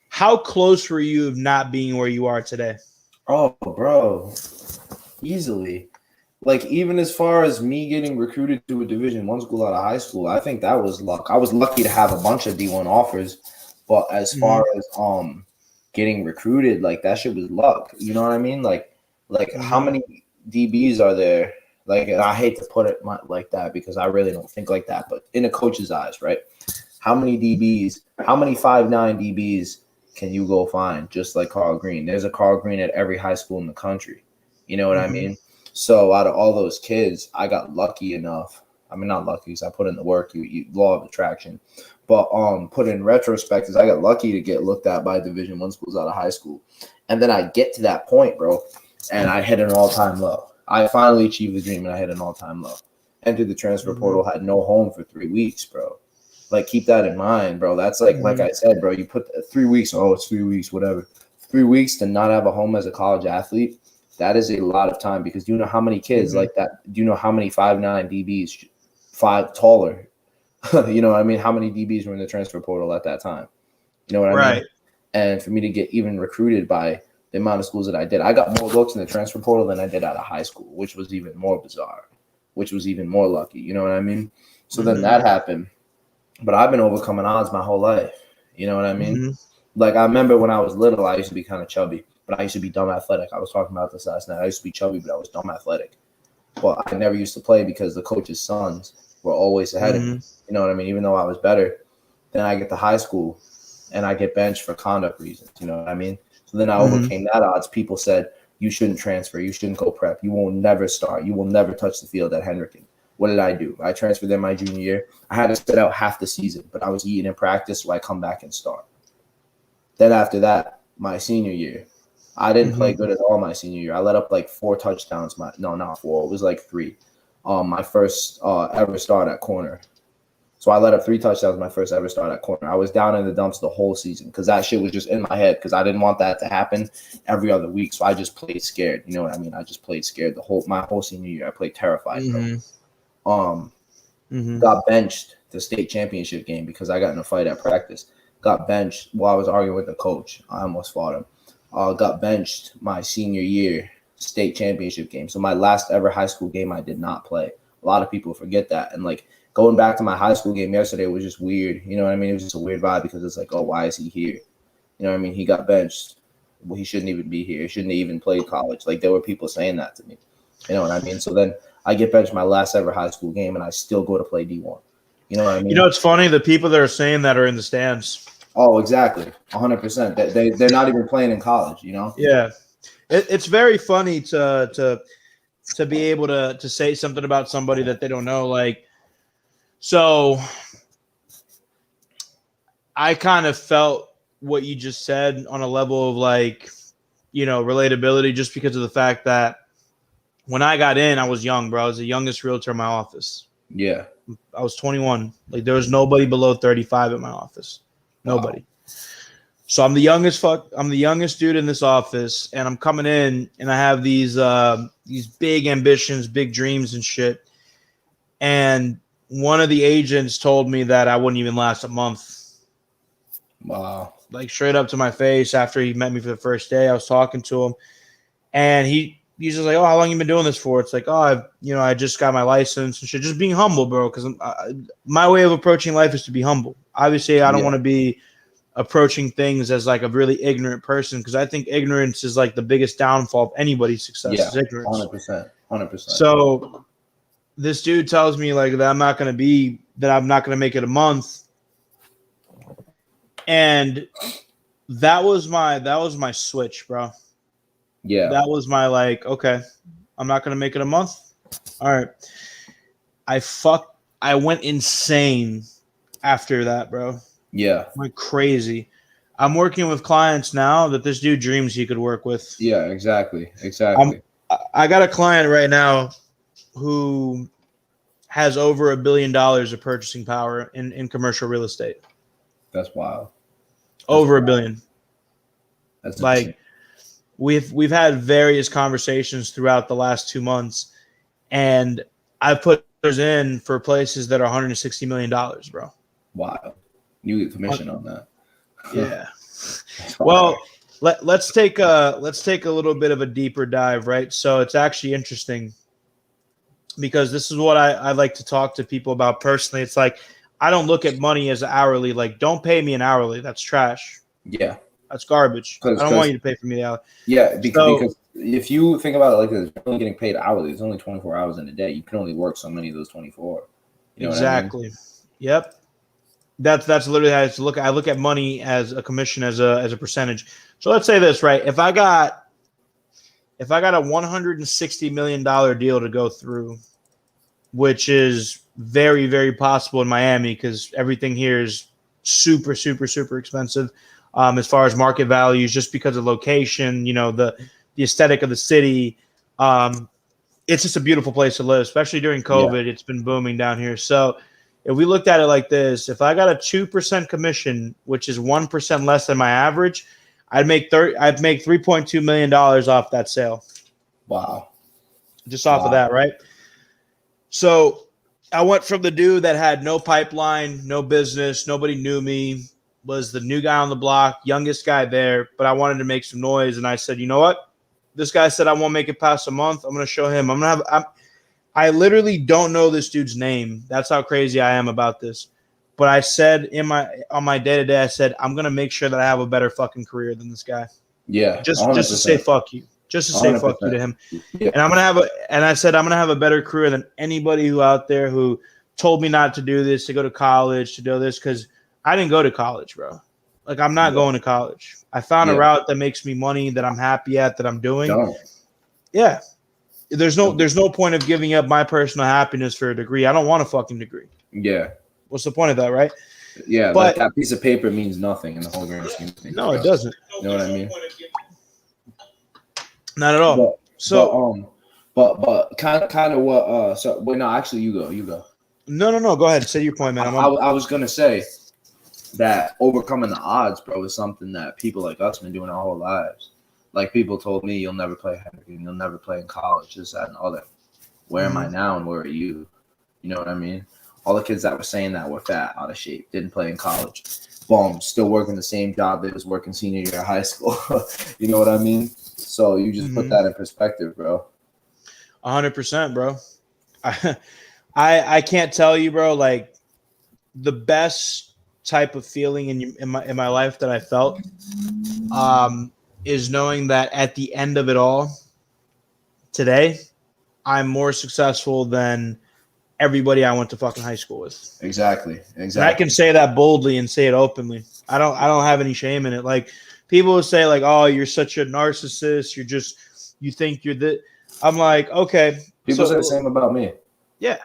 how close were you of not being where you are today? Oh, bro, easily. Like even as far as me getting recruited to a Division I school out of high school, I think that was luck. I was lucky to have a bunch of D1 offers, but as far as getting recruited, like that shit was luck. You know what I mean? Like how many DBs are there? Like, and I hate to put it like that because I really don't think like that, but in a coach's eyes, right? How many 5'9" DBs can you go find just like Carl Green? There's a Carl Green at every high school in the country. You know what I mean? So out of all those kids, I got lucky enough. I mean, not lucky because I put in the work, you law of attraction. But put in retrospect is I got lucky to get looked at by Division I schools out of high school. And then I get to that point, bro, and I hit an all-time low. I finally achieved the dream and I hit an all-time low. Entered the transfer portal, had no home for 3 weeks, bro. Like, keep that in mind, bro. That's like I said, bro, you put 3 weeks, it's 3 weeks, whatever. 3 weeks to not have a home as a college athlete, that is a lot of time because do you know how many kids like that? Do you know how many 5'9" DBs, 5 taller? You know what I mean? How many DBs were in the transfer portal at that time? You know what I mean? And for me to get even recruited by the amount of schools that I did, I got more looks in the transfer portal than I did out of high school, which was even more bizarre, which was even more lucky. You know what I mean? So then that happened. But I've been overcoming odds my whole life. You know what I mean? Like, I remember when I was little, I used to be kind of chubby. but I used to be dumb athletic. I was talking about this last night. I used to be chubby, but I was dumb athletic. But I never used to play because the coach's sons were always ahead of me. You know what I mean? Even though I was better, then I get to high school and I get benched for conduct reasons. You know what I mean? So then I overcame that odds. People said, you shouldn't transfer. You shouldn't go prep. You will never start. You will never touch the field at Hendricken. What did I do? I transferred there my junior year. I had to sit out half the season, but I was eating in practice, so I come back and start. Then after that, my senior year, I didn't play good at all my senior year. I let up like 4 touchdowns. No, not 4. It was like 3. My first ever start at corner. So I let up 3 touchdowns my first ever start at corner. I was down in the dumps the whole season because that shit was just in my head because I didn't want that to happen every other week. So I just played scared. You know what I mean? I just played scared my whole senior year. I played terrified, bro. Got benched the state championship game because I got in a fight at practice. Got benched while I was arguing with the coach. I almost fought him. Got benched my senior year state championship game. So my last ever high school game I did not play. A lot of people forget that. And like going back to my high school game yesterday was just weird. You know what I mean? It was just a weird vibe because it's like, oh, why is he here? You know what I mean? He got benched. Well, he shouldn't even be here. He shouldn't have even played college. Like there were people saying that to me. You know what I mean? So then I get benched my last ever high school game and I still go to play D1. You know what I mean? You know, it's funny. The people that are saying that are in the stands. Oh, exactly. 100%. They're not even playing in college, you know? Yeah. It's very funny to be able to say something about somebody that they don't know. Like, so I kind of felt what you just said on a level of like, you know, relatability just because of the fact that when I got in, I was young, bro. I was the youngest realtor in my office. Yeah. I was 21. Like there was nobody below 35 in my office. Nobody. Wow. So I'm the youngest dude in this office, and I'm coming in and I have these big ambitions, big dreams and shit. And one of the agents told me that I wouldn't even last a month. Wow. Like straight up to my face after he met me for the first day. I was talking to him and he's just like, oh, how long you been doing this for? It's like, oh, I just got my license and shit. Just being humble, bro. Because my way of approaching life is to be humble. Obviously, I don't want to be approaching things as like a really ignorant person because I think ignorance is like the biggest downfall of anybody's success. Is ignorance. 100%. So this dude tells me like that I'm not going to make it a month. And that was my switch, bro. Yeah. That was my like, okay, I'm not going to make it a month. All right. I went insane after that, bro. Yeah. I went crazy. I'm working with clients now that this dude dreams he could work with. Yeah, exactly. I got a client right now who has over $1 billion of purchasing power in commercial real estate. That's wild. Over $1 billion. That's like we've had various conversations throughout the last 2 months, and I've put others in for places that are $160 million, bro. Wow. You get commission on that. Yeah. Well, let's take a little bit of a deeper dive, right? So it's actually interesting because this is what I like to talk to people about personally. It's like I don't look at money as hourly. Like, don't pay me an hourly. That's trash. Yeah. That's garbage. I don't want you to pay for me the hour. Yeah, because if you think about it like this, you're only getting paid hourly. It's only 24 hours in a day. You can only work so many of those 24. You know exactly. What I mean? Yep. That's literally how I look. I look at money as a commission, as a percentage. So let's say this, right? If I got a $160 million deal to go through, which is very, very possible in Miami because everything here is super, super, super expensive as far as market values, just because of location, the aesthetic of the city. It's just a beautiful place to live, especially during COVID. Yeah. It's been booming down here. So if we looked at it like this, if I got a 2% commission, which is 1% less than my average, I'd make $3.2 million off that sale. Wow. Just off of that, right? So I went from the dude that had no pipeline, no business, nobody knew me, was the new guy on the block, youngest guy there, but I wanted to make some noise. And I said, you know what? This guy said I won't make it past a month. I'm going to show him. I literally don't know this dude's name. That's how crazy I am about this. But I said on my day-to-day, I said, I'm going to make sure that I have a better fucking career than this guy. Yeah, just to say 100%. fuck you, just to say fuck you to 100%. him. Yeah. And I said I'm gonna have a better career than anybody who out there who told me not to do this, to go to college, to do this, because I didn't go to college, bro. Like, I'm not going to college. I found a route that makes me money, that I'm happy at, that I'm doing. Don't. Yeah. There's no point of giving up my personal happiness for a degree. I don't want a fucking degree. Yeah. What's the point of that, right? Yeah, But like that piece of paper means nothing in the whole grand scheme of things. No, it doesn't. You know what I mean? Not at all. But kind of what so wait, no, actually you go. No. Go ahead. Say your point, man. I was gonna say that overcoming the odds, bro, is something that people like us been doing our whole lives. Like, people told me, you'll never play Henneken, you'll never play in college, this, that, and all that. Where am I now, and where are you? You know what I mean? All the kids that were saying that were fat, out of shape, didn't play in college. Boom, still working the same job they was working senior year of high school. You know what I mean? So you just put that in perspective, bro. 100%, bro. I can't tell you, bro. Like, the best type of feeling in my life that I felt is knowing that at the end of it all, today, I'm more successful than everybody I went to fucking high school with. Exactly. And I can say that boldly and say it openly. I don't have any shame in it. Like, people will say, like, "Oh, you're such a narcissist. You think you're the." I'm like, okay. People say the same about me. Yeah,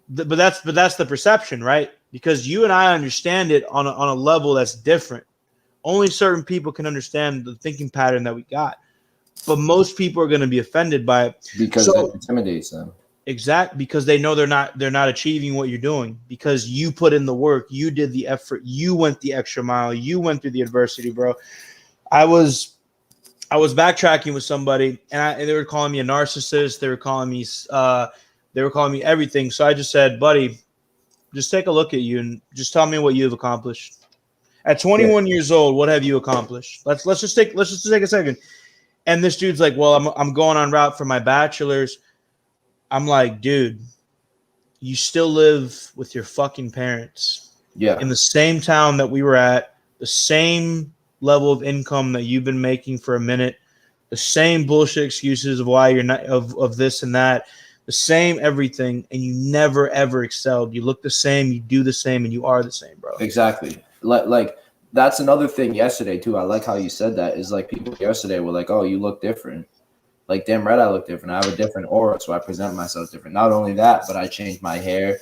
but that's the perception, right? Because you and I understand it on a level that's different. Only certain people can understand the thinking pattern that we got. But most people are going to be offended by it because it intimidates them. Exactly, because they know they're not achieving what you're doing, because you put in the work, you did the effort, you went the extra mile, you went through the adversity, bro. I was backtracking with somebody, and they were calling me a narcissist. They were calling me everything. So I just said, buddy, just take a look at you and just tell me what you've accomplished. At 21 years old, what have you accomplished? Let's just take a second. And this dude's like, well, I'm going on route for my bachelor's. I'm like, dude, you still live with your fucking parents. Yeah. In the same town that we were at, the same level of income that you've been making for a minute, the same bullshit excuses of why you're not of this and that, the same everything, and you never ever excelled. You look the same, you do the same, and you are the same, bro. Exactly. Like that's another thing yesterday too. I like how you said that. Is like, people yesterday were like, "Oh, you look different." Like, damn right, I look different. I have a different aura, so I present myself different. Not only that, but I changed my hair.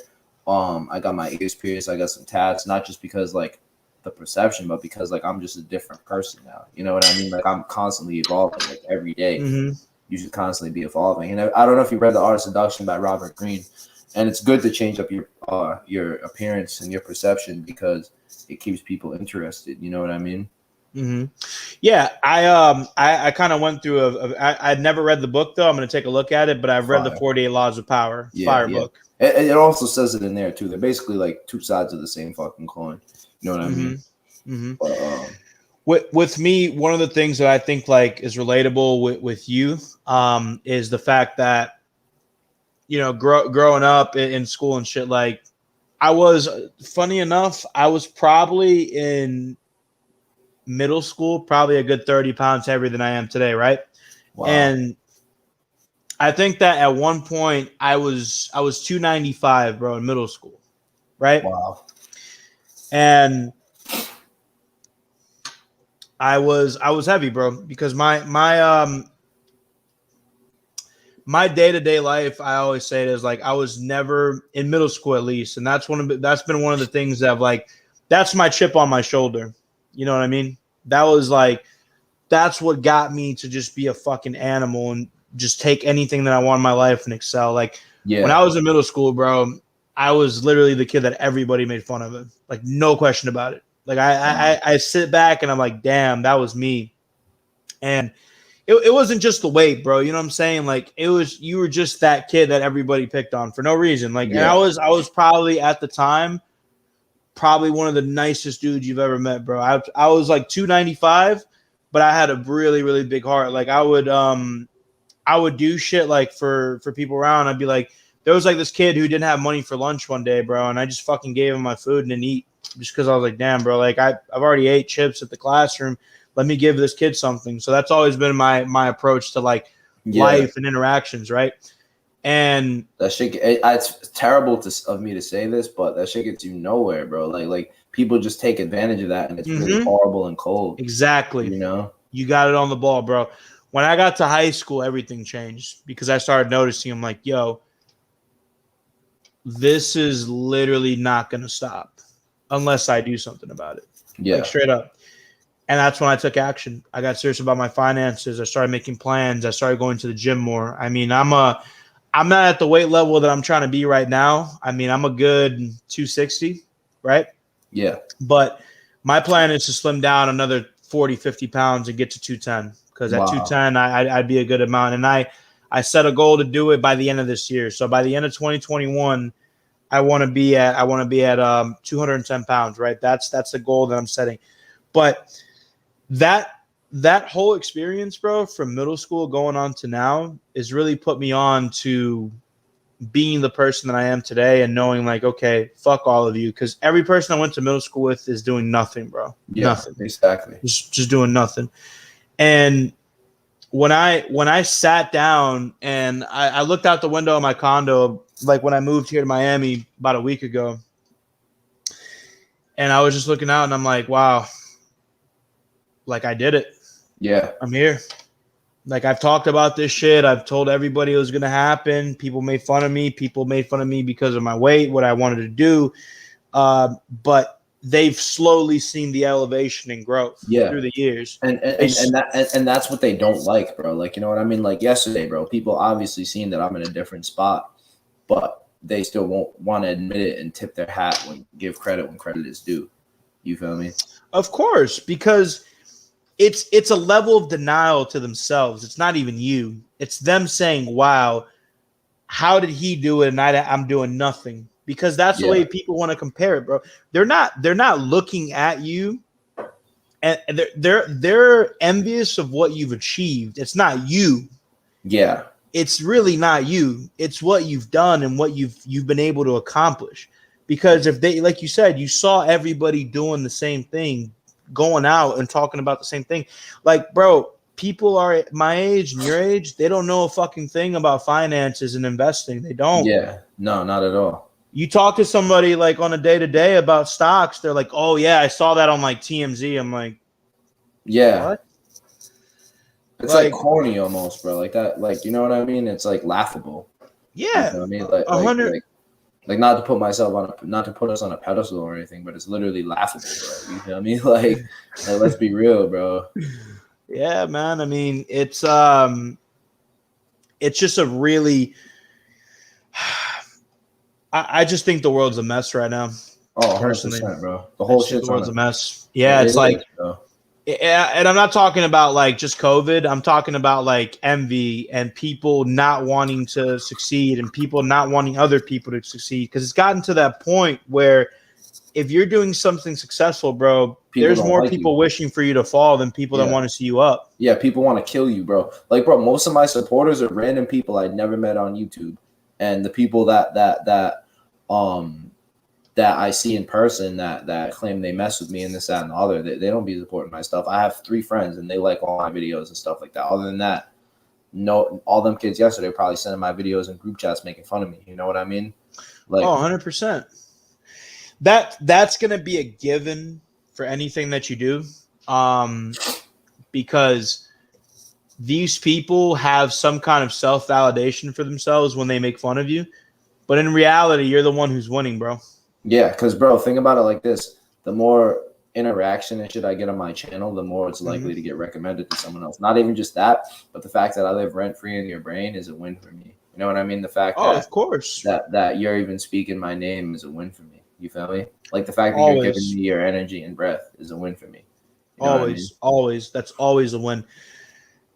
I got my ears pierced. I got some tats. Not just because like the perception, but because like I'm just a different person now. You know what I mean? Like, I'm constantly evolving. Like, every day, you should constantly be evolving. And I don't know if you read The Art of Seduction by Robert Greene, and it's good to change up your appearance and your perception because it keeps people interested. You know what I mean? Yeah, I kind of went through I'd never read the book though. I'm going to take a look at it, but I've read the 48 Laws of Power book. It also says it in there too. They're basically like two sides of the same fucking coin. You know what I mean? But, with me, one of the things that I think like is relatable with you is the fact that, you know, growing up in school and shit, like, I was, funny enough, I was probably in middle school, probably a good 30 pounds heavier than I am today, right? Wow. And I think that at one point I was 295, bro, in middle school, right? Wow. And I was heavy, bro, because my day-to-day life, I always say it is like, I was never in middle school, at least, and that's been one of the things that, like, that's my chip on my shoulder. You know what I mean? That's what got me to just be a fucking animal and just take anything that I want in my life and excel. Like, when I was in middle school, bro, I was literally the kid that everybody made fun of. It, like, no question about it. Like, I sit back and I'm like, damn, that was me. And it wasn't just the weight, bro. You know what I'm saying? Like, you were just that kid that everybody picked on for no reason. Like, and I was probably at the time, probably one of the nicest dudes you've ever met, bro. I was like 295, but I had a really, really big heart. Like, I would do shit like for people around. I'd be like, there was like this kid who didn't have money for lunch one day, bro, and I just fucking gave him my food and didn't eat just because I was like, damn, bro, like I've already ate chips at the classroom. let me give this kid something. So that's always been my approach to like life and interactions, right? And that shit, it's terrible of me to say this, but that shit gets you nowhere, bro. Like people just take advantage of that, and it's really horrible and cold. Exactly. You know, you got it on the ball, bro. When I got to high school, everything changed because I started noticing. I'm like, yo, this is literally not going to stop unless I do something about it. Yeah, like straight up. And that's when I took action. I got serious about my finances. I started making plans. I started going to the gym more. I mean, I'm not at the weight level that I'm trying to be right now. I mean, I'm a good 260, right? Yeah. But my plan is to slim down another 40, 50 pounds and get to 210. Because at 210, I'd be a good amount. And I set a goal to do it by the end of this year. So by the end of 2021, I want to be at 210 pounds, right? That's the goal that I'm setting. But that whole experience, bro, from middle school going on to now is really put me on to being the person that I am today and knowing like, okay, fuck all of you. Because every person I went to middle school with is doing nothing, bro. Yeah, nothing. Exactly. Just doing nothing. And when I sat down and I looked out the window of my condo, like when I moved here to Miami about a week ago, and I was just looking out and I'm like, wow, like I did it. Yeah. I'm here. Like I've talked about this shit. I've told everybody it was going to happen. People made fun of me. People made fun of me because of my weight, what I wanted to do. But they've slowly seen the elevation and growth through the years. And that's what they don't like, bro. Like, you know what I mean? Like yesterday, bro, people obviously seen that I'm in a different spot, but they still won't want to admit it and tip their hat give credit when credit is due. You feel me? Of course, because it's a level of denial to themselves. It's not even you. It's them saying, wow, how did he do it and I'm doing nothing? Because that's the way people want to compare it, bro. They're not looking at you and they're envious of what you've achieved. It's not you. Yeah. It's really not you. It's what you've done and what you've been able to accomplish. Because if they, like you said, you saw everybody doing the same thing, going out and talking about the same thing. Like, bro, people are my age and your age, they don't know a fucking thing about finances and investing. They don't. Yeah. No, not at all. You talk to somebody like on a day-to-day about stocks, they're like, oh yeah, I saw that on like TMZ. I'm like, yeah. What? It's like corny almost, bro. Like that, like, you know what I mean? It's like laughable. Yeah. You know what I mean? Like 100. Like not to put myself not to put us on a pedestal or anything, but it's literally laughable, bro. You feel me? Like let's be real, bro. Yeah, man. I mean, it's just a really I just think the world's a mess right now. Oh, personally, 100%, bro. The whole shit's the world's a mess. Yeah, it's like and I'm not talking about like just COVID. I'm talking about like envy and people not wanting to succeed and people not wanting other people to succeed. Because it's gotten to that point where if you're doing something successful, bro, there's more people wishing for you to fall than people that want to see you up. Yeah, people want to kill you, bro. Like, bro, most of my supporters are random people I'd never met on YouTube. And the people that I see in person that claim they mess with me and this, that, and the other, they don't be supporting my stuff. I have 3 friends and they like all my videos and stuff like that. Other than that, no, all them kids yesterday probably sending my videos in group chats making fun of me. You know what I mean? Like, 100%. That's going to be a given for anything that you do, because these people have some kind of self-validation for themselves when they make fun of you. But in reality, you're the one who's winning, bro. Yeah, because, bro, think about it like this. The more interaction and shit I get on my channel, the more it's likely to get recommended to someone else. Not even just that, but the fact that I live rent-free in your brain is a win for me. You know what I mean? The fact that, of course, that you're even speaking my name is a win for me. You feel me? Like the fact that you're giving me your energy and breath is a win for me. You know always. That's always a win.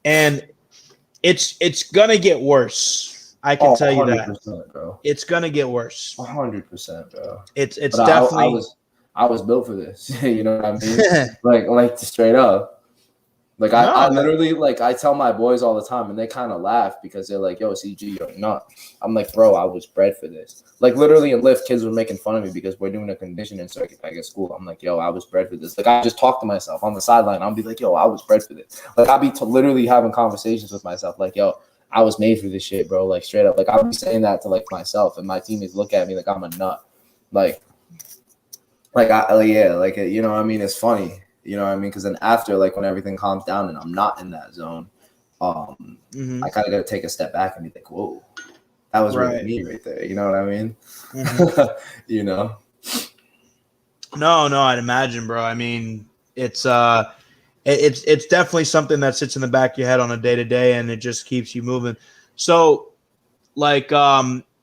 And it's gonna get worse. I can tell you that, bro. It's gonna get worse. 100%, bro. It's definitely. I was built for this. You know what I mean? like straight up. Like I No. literally like I tell my boys all the time, and they kind of laugh because they're like, "Yo, CG, you're not." I'm like, "Bro, I was bred for this." Like literally in Lyft, kids were making fun of me because we're doing a conditioning circuit back at school. I'm like, "Yo, I was bred for this." Like I just talk to myself on the sideline. I'll be like, "Yo, I was bred for this." Like I'll be literally having conversations with myself, like, "Yo, I was made for this shit, bro." Like straight up, like I'll be saying that to like myself, and my teammates look at me like I'm a nut. Like yeah, like you know what I mean? It's funny. You know what I mean? Because then after, like, when everything calms down and I'm not in that zone, I kind of got to take a step back and be like, whoa, that was really me right there. You know what I mean? You know? No, I'd imagine, bro. I mean, it's definitely something that sits in the back of your head on a day to day, and it just keeps you moving. So, like,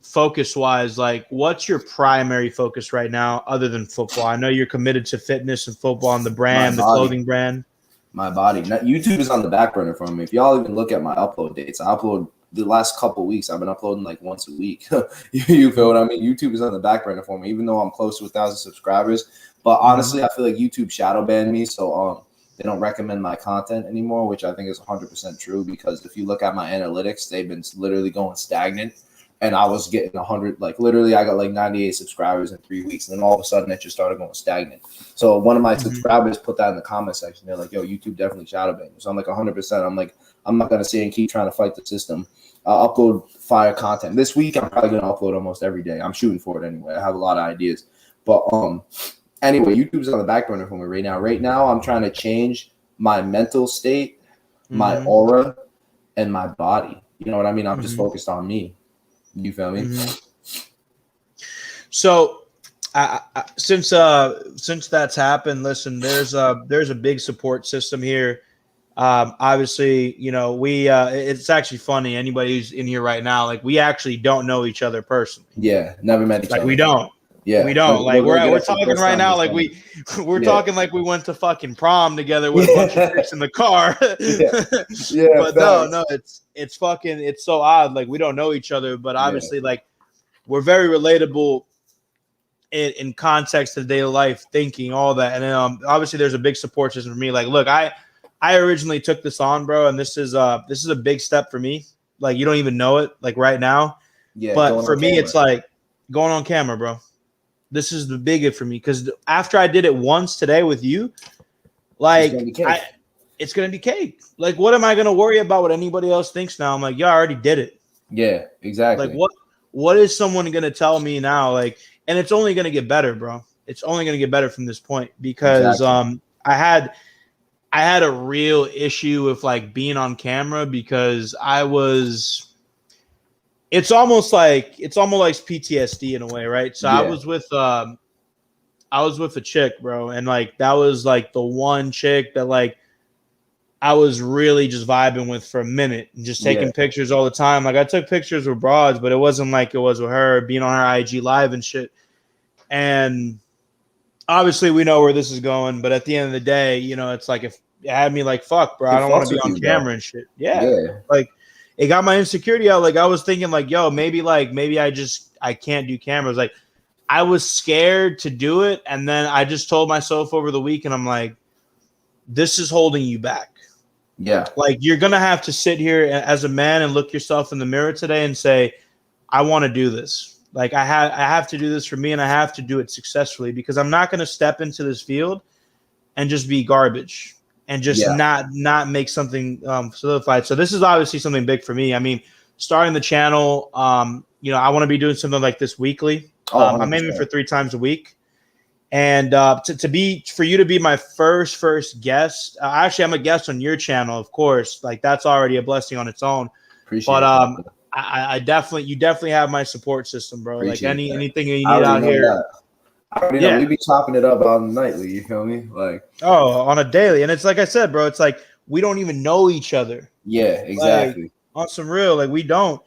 focus wise, like, what's your primary focus right now other than football? I know you're committed to fitness and football and the brand, the clothing brand. My body. Now, YouTube is on the back burner for me. If y'all even look at my upload dates, I upload the last couple weeks. I've been uploading like once a week. You feel what I mean? YouTube is on the back burner for me, even though I'm close to 1,000 subscribers. But honestly, I feel like YouTube shadow banned me, so they don't recommend my content anymore, which I think is 100% true. Because if you look at my analytics, they've been literally going stagnant. And I was getting 100, like literally, I got like 98 subscribers in 3 weeks, and then all of a sudden, it just started going stagnant. So one of my subscribers put that in the comment section. They're like, "Yo, YouTube definitely shadow banned." So I'm like 100%. I'm like, I'm not gonna sit and keep trying to fight the system. I'll upload fire content this week. I'm probably gonna upload almost every day. I'm shooting for it anyway. I have a lot of ideas, but anyway, YouTube's on the back burner for me right now. Right now, I'm trying to change my mental state, my aura, and my body. You know what I mean? I'm just focused on me. You feel me? So, since that's happened, listen, there's a big support system here. Obviously, you know, it's actually funny. Anybody who's in here right now, like, we actually don't know each other personally. Yeah, never met each other. We don't. Yeah, we don't. Like we're talking right now. Like we're talking like we went to fucking prom together with a bunch of chicks in the car. But no, it's so odd. Like we don't know each other, but obviously, like we're very relatable in context of daily life, thinking all that. And then obviously, there's a big support system for me. Like, look, I originally took this on, bro, and this is a big step for me. Like you don't even know it, like right now. Yeah, but for me, it's like going on camera, bro. This is the big it for me because after I did it once today with you, like it's gonna be cake. Like, what am I gonna worry about what anybody else thinks now? I'm like, I already did it. Yeah, exactly. Like, what is someone gonna tell me now? Like, and it's only gonna get better, bro. It's only gonna get better from this point because I had a real issue with like being on camera because it's almost like PTSD in a way, right? So I was with a chick, bro, and like that was like the one chick that like I was really just vibing with for a minute and just taking pictures all the time. Like I took pictures with broads, but it wasn't like it was with her being on her IG live and shit. And obviously we know where this is going, but at the end of the day, you know, it's like if it had me like, fuck, bro, I don't want to be on camera and shit. Yeah. Like it got my insecurity out. Like I was thinking like, yo, maybe I can't do cameras. Like I was scared to do it. And then I just told myself over the week and I'm like, this is holding you back. Yeah. Like you're going to have to sit here as a man and look yourself in the mirror today and say, I want to do this. Like I have to do this for me and I have to do it successfully because I'm not going to step into this field and just be garbage and just not make something solidified. So this is obviously something big for me. I mean, starting the channel, you know, I want to be doing something like this weekly. I'm aiming for 3 times a week. And for you to be my first guest, actually, I'm a guest on your channel, of course. Like that's already a blessing on its own. Appreciate it. You definitely have my support system, bro. Appreciate like anything you need out here. I already know we be chopping it up on nightly. You feel me? Like on a daily, and it's like I said, bro. It's like we don't even know each other. Yeah, exactly. Like, on some real, like we don't.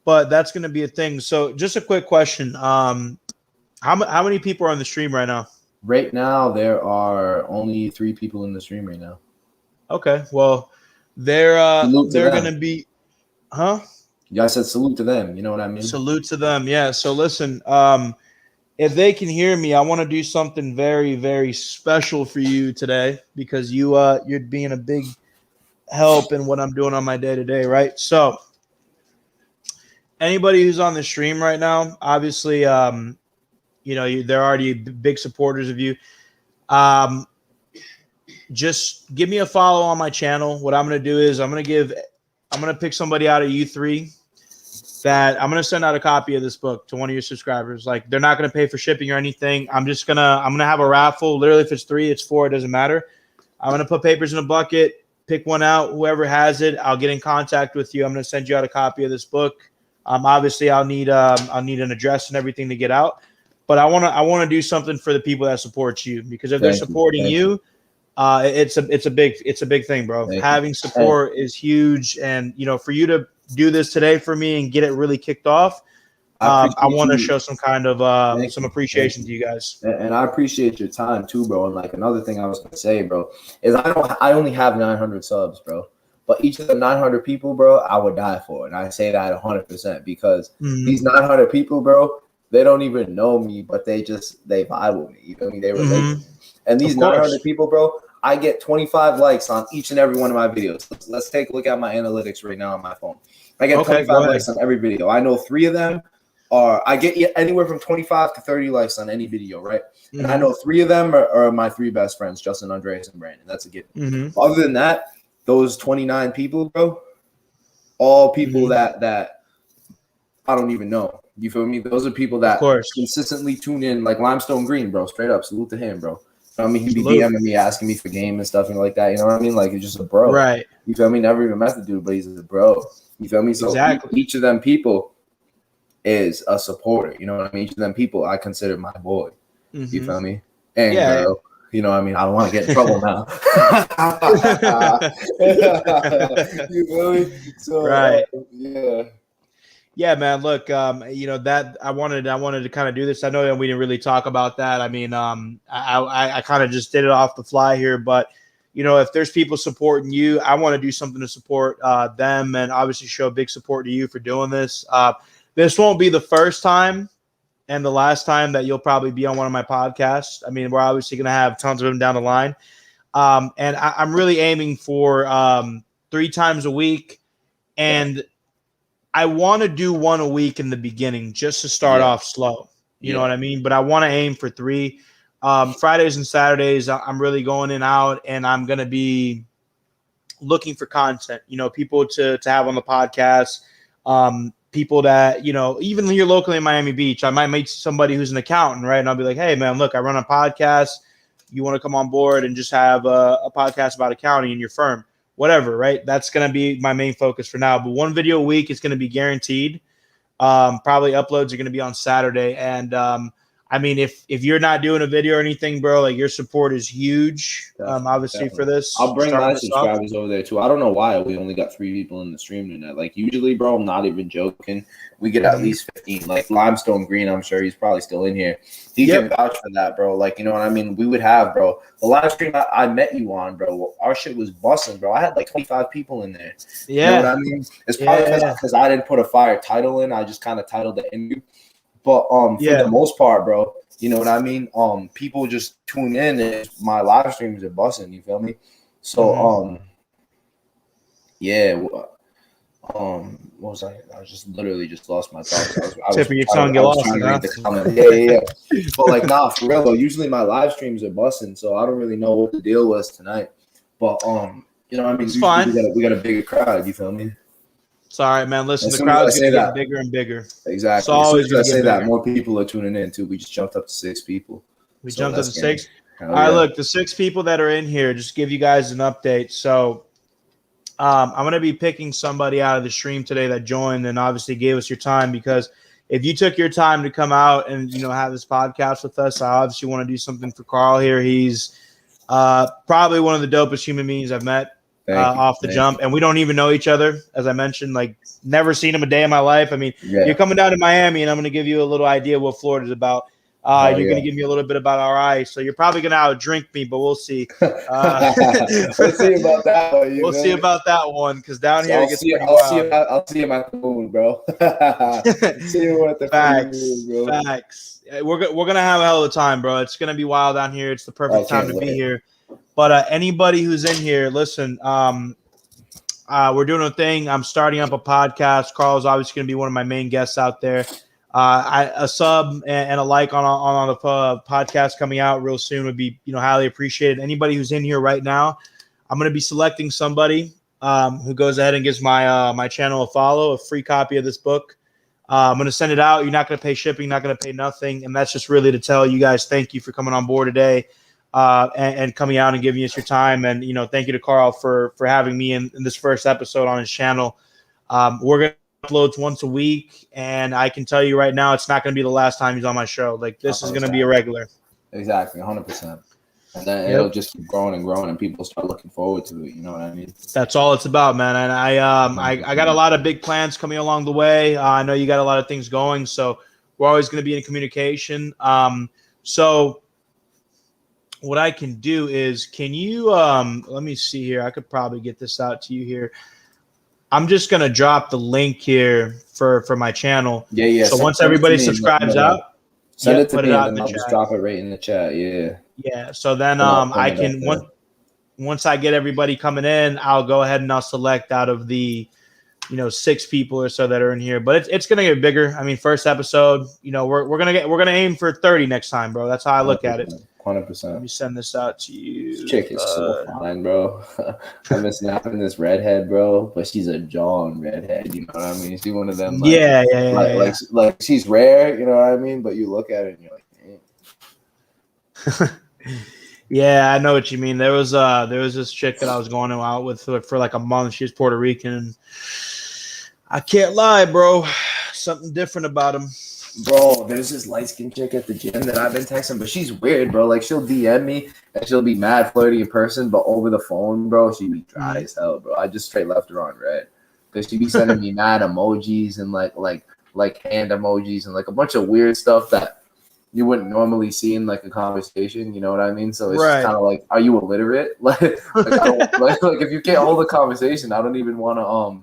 But that's gonna be a thing. So, just a quick question. How many people are on the stream right now? Right now, there are only 3 people in the stream right now. Okay, well, they're gonna be, huh? Yeah, I said salute to them. You know what I mean? Salute to them. Yeah. So listen, if they can hear me, I want to do something very, very special for you today because you're being a big help in what I'm doing on my day to day, right? So anybody who's on the stream right now, obviously, they're already big supporters of you. Just give me a follow on my channel. What I'm going to do is I'm going to pick somebody out of you three that I'm going to send out a copy of this book to one of your subscribers. Like, they're not going to pay for shipping or anything. I'm going to have a raffle. Literally, if it's 3, it's 4, it doesn't matter. I'm going to put papers in a bucket, pick one out. Whoever has it, I'll get in contact with you. I'm going to send you out a copy of this book. Obviously I'll need an address and everything to get out, but I want to do something for the people that support you, because if they're supporting you, it's a big thing, bro. Having support is huge. And, for you to do this today for me and get it really kicked off, I want to show some kind of some appreciation to you guys. And I appreciate your time too, bro. And like, another thing I was gonna say, bro, is I only have 900 subs, bro. But each of the 900 people, bro, I would die for. And I say that 100% because these 900 people, bro, they don't even know me, but they vibe with me. You know what I mean? They relate to me. And these 900 people, bro, I get 25 likes on each and every one of my videos. Let's take a look at my analytics right now on my phone. I get 25 likes on every video. I know 3 of them I get anywhere from 25 to 30 likes on any video, right? And I know 3 of them are my 3 best friends, Justin, Andreas, and Brandon. That's a given. Other than that, those 29 people, bro, all people that I don't even know. You feel me? Those are people that consistently tune in, like Limestone Green, bro. Straight up, salute to him, bro. I mean, he'd be DMing me, asking me for game and stuff and like that. You know what I mean? Like, he's just a bro. Right. You feel me? Never even met the dude, but he's a bro. You feel me? So each of them people is a supporter. You know what I mean? Each of them people I consider my boy. You feel me? And bro, you know what I mean? I don't want to get in trouble now. You feel me? So, yeah, man. Look, that I wanted to kind of do this. I know that we didn't really talk about that. I mean, I kind of just did it off the fly here, but if there's people supporting you, I want to do something to support them, and obviously show big support to you for doing this. This won't be the first time and the last time that you'll probably be on one of my podcasts. I mean, we're obviously going to have tons of them down the line. And I'm really aiming for 3 times a week. And I want to do 1 a week in the beginning just to start off slow. You know what I mean? But I want to aim for 3. Fridays and Saturdays, I'm really going in out, and I'm going to be looking for content, people to have on the podcast. People that, even here locally in Miami Beach, I might meet somebody who's an accountant, right? And I'll be like, hey, man, look, I run a podcast. You want to come on board and just have a podcast about accounting in your firm, whatever, right? That's going to be my main focus for now. But 1 video a week is going to be guaranteed. Probably uploads are going to be on Saturday. And I mean, if you're not doing a video or anything, bro, like, your support is huge. Obviously for this. I'll bring my subscribers over there too. I don't know why we only got 3 people in the stream tonight. Like, usually, bro, I'm not even joking, we get at least 15. Like Limestone Green, I'm sure he's probably still in here. He can vouch for that, bro. Like, you know what I mean? We would have, bro, the live stream I met you on, bro, our shit was busting, bro. I had like 25 people in there. You know what I mean? It's probably because I didn't put a fire title in. I just kind of titled the interview. But for the most part, bro, you know what I mean? People just tune in and my live streams are busting, you feel me? So what was I just literally lost my thoughts. I was trying to read the comment. But like, nah, for real though, usually my live streams are busting, so I don't really know what the deal was tonight. But you know what I mean? It's fine. We got a bigger crowd, you feel me? It's all right, man. Listen, the crowd's going to get bigger and bigger. Exactly. It's always going to say that, more people are tuning in, too. We just jumped up to 6 people. We jumped up to 6? All right, look, the 6 people that are in here, just give you guys an update. So I'm going to be picking somebody out of the stream today that joined and obviously gave us your time, because if you took your time to come out and, have this podcast with us, I obviously want to do something for Carl here. He's probably one of the dopest human beings I've met. Off the jump, and we don't even know each other, as I mentioned. Like, never seen him a day in my life. I mean, you're coming down to Miami, and I'm going to give you a little idea what Florida's about. You're going to give me a little bit about RI, so you're probably going to outdrink me, but we'll see. We'll see about that one. We'll see about that one, because down here it gets pretty wild. I'll see him at the moon, bro. See him at the moon, bro. Facts. We're going to have a hell of a time, bro. It's going to be wild down here. It's the perfect time to be here. But anybody who's in here, listen, We're doing a thing. I'm starting up a podcast. Carl's obviously going to be one of my main guests out there. A sub and a like on the podcast coming out real soon would be, highly appreciated. Anybody who's in here right now, I'm going to be selecting somebody who goes ahead and gives my channel a follow, a free copy of this book. I'm going to send it out. You're not going to pay shipping, not going to pay nothing. And that's just really to tell you guys thank you for coming on board today and coming out and giving us your time. And, thank you to Carl for having me in this first episode on his channel. We're going to upload once a week. And I can tell you right now, it's not going to be the last time he's on my show. Like, this is going to be a regular. Exactly, 100%. And then it'll just keep growing and growing, and people start looking forward to it. You know what I mean? That's all it's about, man. And I got a lot of big plans coming along the way. I know you got a lot of things going, so we're always going to be in communication. So what I can do is, can you let me see here. I could probably get this out to you here. I'm just going to drop the link here for my channel. Yeah. So once everybody subscribes out, send it to me, and then I'll just drop it right in the chat. Yeah. So then I can once I get everybody coming in, I'll go ahead and I'll select out of the 6 people or so that are in here. But it's gonna get bigger. I mean, first episode, we're gonna aim for 30 next time, bro. That's how I look at it. 100%. Let me send this out to you. This chick is so fine, bro. I've been snapping this redhead, bro, but she's a John redhead. You know what I mean? She's one of them. Like, like she's rare. You know what I mean? But you look at it and you're like, damn. Yeah, I know what you mean. There was this chick that I was going out with for like a month. She was Puerto Rican, and I can't lie, bro. Something different about him. Bro, there's this light-skinned chick at the gym that I've been texting, but she's weird, bro. Like, she'll DM me, and she'll be mad flirty in person, but over the phone, bro, she be dry as hell, bro. I just straight left her on red. Because she be sending me mad emojis and, like hand emojis and, like, a bunch of weird stuff that you wouldn't normally see in, like, a conversation, you know what I mean? So it's kind of like, are you illiterate? Like, I don't, like, if you can't hold a conversation, I don't even want to,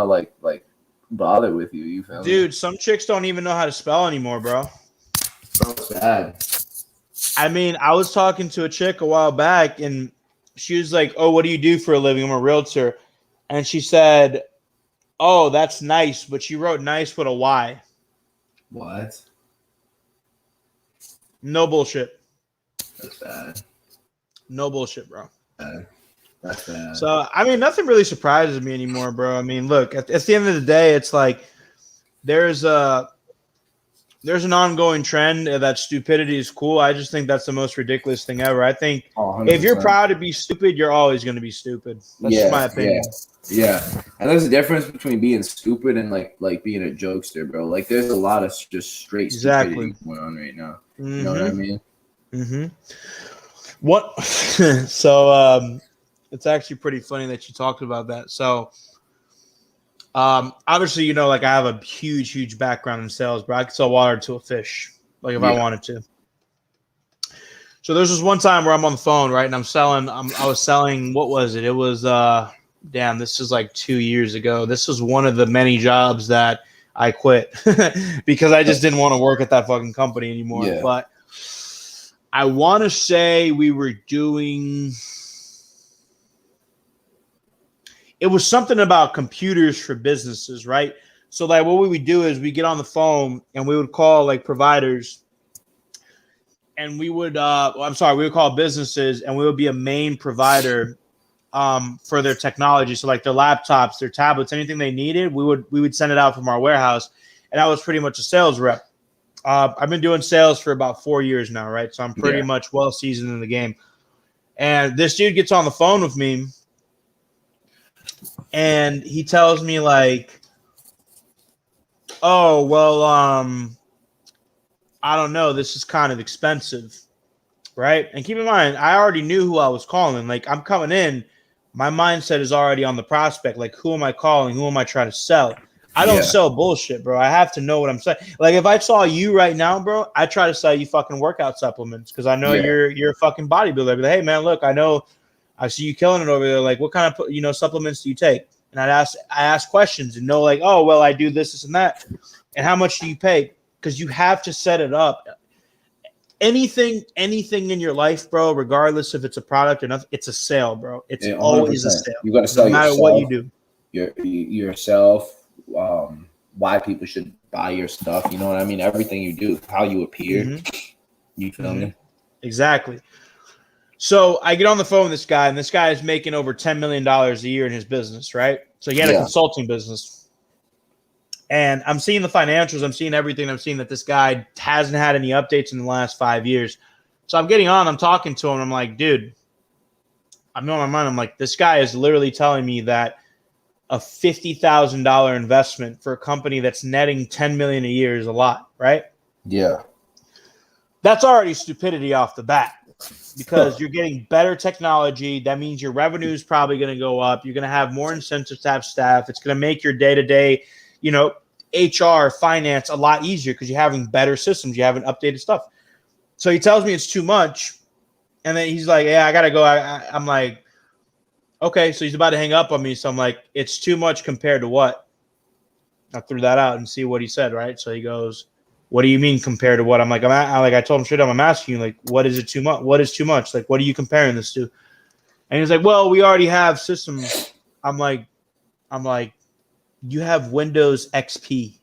like, bother with you. You feel me? Dude, some chicks don't even know how to spell anymore, bro. Bro, it's bad. I mean, I was talking to a chick a while back, and she was like, "Oh, what do you do for a living?" I'm a realtor. And she said, "Oh, that's nice," but she wrote nice with a Y. What? No bullshit. That's bad. No bullshit, bro. That's bad. So, I mean, nothing really surprises me anymore, bro. I mean, look, at the end of the day, it's like there's an ongoing trend that stupidity is cool. I just think that's the most ridiculous thing ever. I think if you're proud to be stupid, you're always going to be stupid. That's just my opinion. Yeah. And there's a difference between being stupid and like being a jokester, bro. Like, there's a lot of just straight stupidity going on right now. Mm-hmm. You know what I mean? Mm-hmm. What? So, it's actually pretty funny that you talked about that. So, obviously, like, I have a huge background in sales, bro. I could sell water to a fish, like, if I wanted to. So there's this one time where I'm on the phone, right, and I was selling. What was it? It was this is like 2 years ago. This was one of the many jobs that I quit because I just didn't want to work at that fucking company anymore. Yeah. But I want to say we were doing. It was something about computers for businesses, right? So, like, what we would do is we get on the phone and we would call, like, providers, and we would we would call businesses, and we would be a main provider for their technology. So, like, their laptops, their tablets, anything they needed, we would send it out from our warehouse, and I was pretty much a sales rep. I've been doing sales for about 4 years now, right? So I'm pretty much well seasoned in the game. And this dude gets on the phone with me, and he tells me, like, "Oh, well, I don't know. This is kind of expensive," right? And keep in mind, I already knew who I was calling. Like, I'm coming in, my mindset is already on the prospect. Like, who am I calling? Who am I trying to sell? I don't sell bullshit, bro. I have to know what I'm saying. Like, if I saw you right now, bro, I try to sell you fucking workout supplements because I know you're a fucking bodybuilder. I'd be like, "Hey, man, look, I see you killing it over there. Like, what kind of supplements do you take?" And I ask questions and know, like, "Oh, well, I do this and that." And how much do you pay? Because you have to set it up. anything in your life, bro, regardless if it's a product or not, it's a sale, bro. It's always a sale. You got to sell no matter yourself, what you do. Yourself. Why people should buy your stuff. You know what I mean? Everything you do, how you appear. You feel me? Exactly. So I get on the phone with this guy, and this guy is making over $10 million a year in his business, right? So he had a consulting business. And I'm seeing the financials. I'm seeing everything. I'm seeing that this guy hasn't had any updates in the last 5 years. So I'm getting on. I'm talking to him. I'm like, dude, I'm in my mind. I'm like, this guy is literally telling me that a $50,000 investment for a company that's netting $10 million a year is a lot, right? Yeah. That's already stupidity off the bat because you're getting better technology. That means your revenue is probably going to go up. You're going to have more incentives to have staff. It's going to make your day-to-day, HR, finance a lot easier because you're having better systems. You haven't updated stuff. So he tells me it's too much. And then he's like, yeah, I got to go. I'm like, okay. So he's about to hang up on me. So I'm like, it's too much compared to what? I threw that out and see what he said, right? So he goes, what do you mean compared to what? I'm like, I told him straight up, I'm asking you, like, what is it too much? What is too much? Like, what are you comparing this to? And he's like, well, we already have systems. I'm like, you have Windows XP.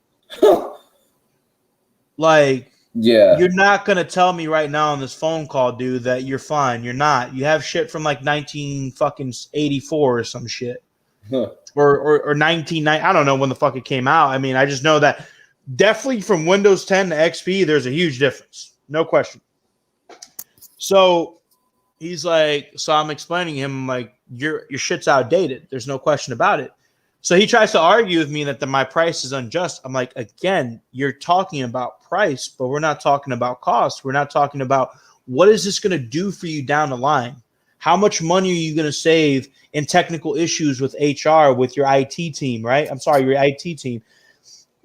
Like, yeah, you're not going to tell me right now on this phone call, dude, that you're fine. You're not. You have shit from like 1984 or some shit. Or 1990. I don't know when the fuck it came out. I mean, I just know that definitely from Windows 10 to XP, there's a huge difference. No question. So he's like, so I'm explaining to him, like, your shit's outdated. There's no question about it. So he tries to argue with me that my price is unjust. I'm like, again, you're talking about price, but we're not talking about cost. We're not talking about what is this going to do for you down the line? How much money are you going to save in technical issues with HR, with your IT team, right? I'm sorry, your IT team.